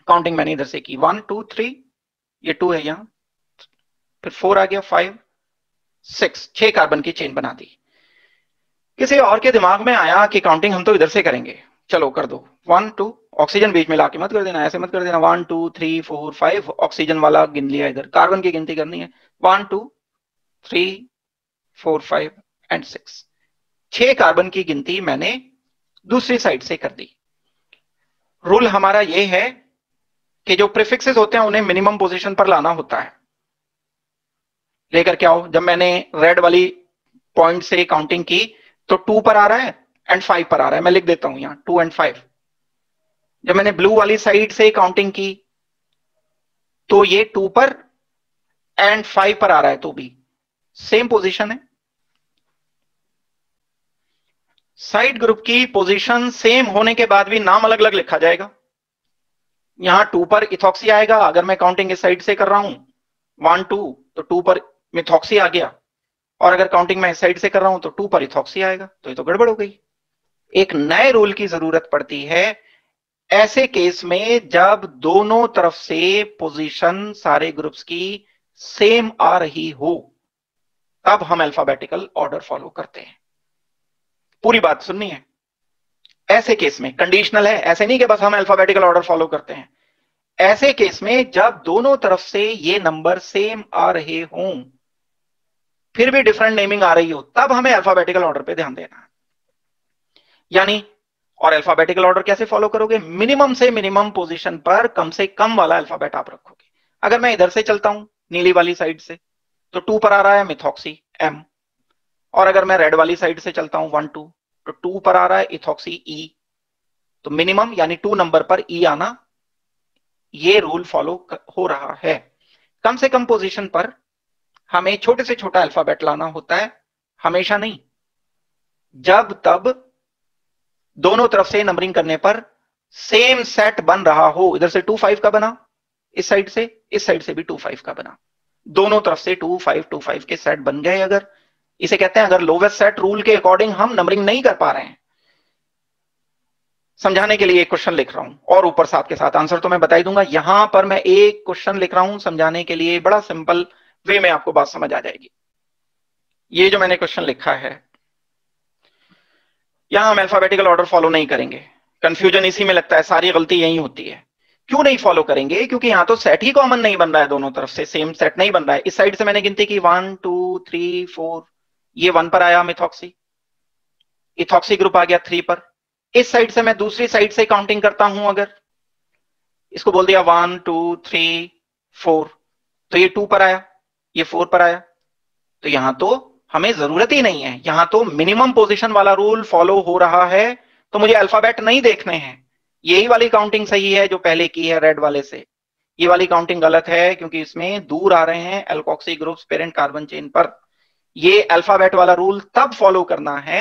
काउंटिंग मैंने इधर से की 1, 2, 3, ये 2 है यहां, फिर 4 आ गया, 5, 6, 6 कार्बन की चेन बना दी। किसी और के दिमाग में आया कि काउंटिंग हम तो इधर से करेंगे, चलो कर दो 1 2, ऑक्सीजन बीच में लाके मत कर देना, ऐसे मत कर देना 1 2 3 4 5, ऑक्सीजन वाला गिन लिया, इधर कार्बन की गिनती करनी है 1 2 3 4 5 एंड 6, 6 कार्बन की गिनती मैंने दूसरी साइड से कर दी। रूल हमारा ये है कि जो प्रीफिक्सेस होते हैं उन्हें मिनिमम पोजीशन पर लाना होता है। लेकर क्या हो, जब मैंने रेड वाली पॉइंट से काउंटिंग की तो 2 पर आ रहा है एंड 5 पर आ रहा है, मैं लिख देता हूं यहां 2 एंड 5। जब मैंने ब्लू वाली साइड से काउंटिंग की तो ये 2 पर एंड 5 पर आ रहा है, तो भी सेम पोजीशन है। साइड ग्रुप की पोजीशन सेम होने के बाद भी नाम अलग अलग लिखा जाएगा। यहां 2 पर इथॉक्सी आएगा, अगर मैं काउंटिंग इस साइड से कर रहा हूं 1 2 तो 2 पर मिथॉक्सी आ गया, और अगर काउंटिंग मैं इस साइड से कर रहा हूं तो 2 पर इथॉक्सी आएगा, तो ये तो गड़बड़ हो गई। एक नए रूल की जरूरत पड़ती है ऐसे केस में जब दोनों तरफ से पोजीशन सारे ग्रुप्स की सेम आ रही हो, तब हम अल्फाबेटिकल ऑर्डर फॉलो करते हैं। पूरी बात सुननी है। ऐसे केस में कंडीशनल है, ऐसे नहीं कि बस हम अल्फाबेटिकल ऑर्डर फॉलो करते हैं। ऐसे केस में जब दोनों तरफ से ये नंबर सेम आ रहे हों, फिर भी डिफरेंट नेमिंग आ रही हो, तब हमें अल्फाबेटिकल ऑर्डर पे ध्यान देना है। यानी, और अल्फाबेटिकल ऑर्डर कैसे फॉलो करोगे, मिनिमम से मिनिमम पोजीशन पर कम से कम वाला अल्फाबेट आप रखोगे। अगर मैं इधर से चलता हूं नीली वाली साइड से तो 2 पर आ रहा है मिथॉक्सी एम, और अगर मैं रेड वाली साइड से चलता हूं 1 2 तो 2 पर आ रहा है इथॉक्सी ई। तो मिनिमम यानी 2 नंबर पर ई आना, ये रूल फॉलो हो रहा है। कम से कम पोजीशन पर हमें छोटे से छोटा अल्फाबेट लाना होता है, हमेशा नहीं, जब तब दोनों तरफ से नंबरिंग करने पर सेम सेट बन रहा हो। इधर से 2 5 का बना, इस साइड से भी 2 5 का बना, दोनों तरफ से 2 5 के सेट बन गए। अगर इसे कहते हैं, अगर लोवेस्ट सेट रूल के अकॉर्डिंग हम नंबरिंग नहीं कर पा रहे हैं। समझाने के लिए एक क्वेश्चन लिख रहा हूं, और ऊपर साथ के साथ आंसर तो मैं बता ही दूंगा। यहां पर मैं एक क्वेश्चन लिख रहा हूं समझाने के लिए, बड़ा सिंपल वे में आपको बात समझ आ जाएगी। ये जो मैंने क्वेश्चन लिखा है, यहां हम अल्फाबेटिकल ऑर्डर फॉलो नहीं करेंगे। कंफ्यूजन इसी में लगता है, सारी गलती यही होती है। क्यों नहीं फॉलो करेंगे, क्योंकि यहां तो सेट ही कॉमन नहीं बन रहा है, दोनों तरफ से सेम सेट नहीं बन रहा है। इस साइड से मैंने गिनती की 1 2 3 4, ये 1 पर आया मिथॉक्सी, इथॉक्सी ग्रुप आ गया 3 पर। इस साइड से मैं दूसरी साइड से काउंटिंग करता हूं, अगर इसको बोल दिया 1 2 3 4, तो ये 2 पर आया, ये 4 पर आया, तो यहां तो हमें जरूरत ही नहीं है, यहां तो मिनिमम पोजीशन वाला रूल फॉलो हो रहा है, तो मुझे अल्फाबेट नहीं देखने हैं। यही वाली काउंटिंग सही है जो पहले की है रेड वाले से, ये वाली काउंटिंग गलत है क्योंकि इसमें दूर आ रहे हैं alkoxy groups parent carbon chain पर। ये अल्फाबेट वाला रूल तब फॉलो करना है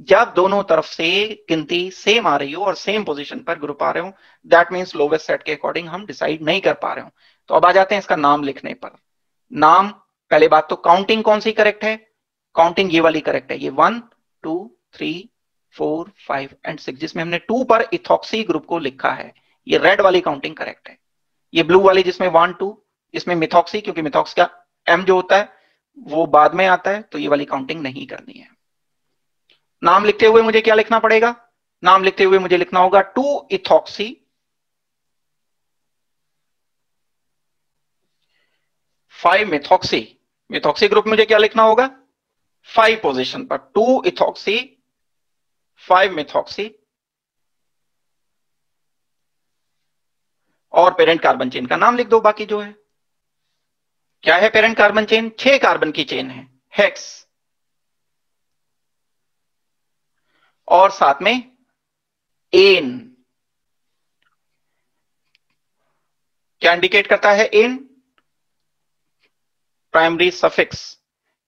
जब दोनों तरफ से गिनती सेम आ रही हो और सेम पोजीशन पर ग्रुप आ रहे हो। दैट मींस लोवेस्ट सेट के अकॉर्डिंग हम डिसाइड नहीं कर पा रहे हो। तो अब आ जाते हैं इसका नाम लिखने पर। नाम, पहले बात तो काउंटिंग कौन सी करेक्ट है, काउंटिंग ये वाली करेक्ट है, ये 1 2 3 4 5 एंड 6, जिसमें हमने 2 पर इथॉक्सी ग्रुप को लिखा है, ये रेड वाली काउंटिंग करेक्ट है। ये ब्लू वाली जिसमें 1 2, इसमें मिथॉक्सी, क्योंकि मिथॉक्स का एम जो होता है वो बाद में आता है, तो ये वाली काउंटिंग नहीं करनी है। नाम लिखते हुए मुझे क्या लिखना पड़ेगा, नाम लिखते हुए मुझे लिखना होगा 2 इथॉक्सी 5 मिथॉक्सी। मिथॉक्सी ग्रुप मुझे क्या लिखना होगा, 5 पोजीशन पर 2 इथॉक्सी 5 मिथॉक्सी, और पेरेंट कार्बन चेन का नाम लिख दो। बाकी जो है क्या है, पेरेंट कार्बन चेन 6 कार्बन की चेन है, हेक्स, और साथ में एन। क्या इंडिकेट करता है एन, प्राइमरी सफिक्स।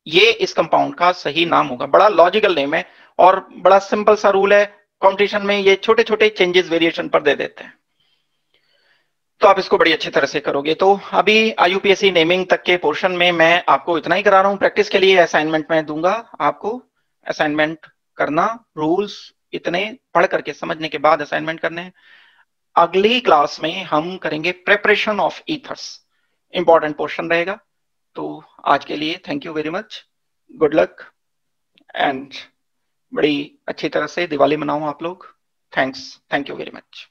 ये इस कंपाउंड का सही नाम होगा। बड़ा लॉजिकल नेम है और बड़ा सिंपल सा रूल है। कॉम्पिटिशन में ये छोटे छोटे चेंजेस वेरिएशन पर दे देते हैं, तो आप इसको बड़ी अच्छी तरह से करोगे। तो अभी IUPAC नेमिंग तक के पोर्शन में मैं आपको इतना ही करा रहा हूं। प्रैक्टिस के लिए असाइनमेंट में दूंगा आपको, असाइनमेंट करना, रूल्स इतने पढ़ करके समझने के बाद असाइनमेंट करने हैं। अगली क्लास में हम करेंगे preparation of ethers, important portion रहेगा। तो आज के लिए thank you very much, good luck and बड़ी अच्छी तरह से दिवाली मनाओ आप लोग। Thank you very much.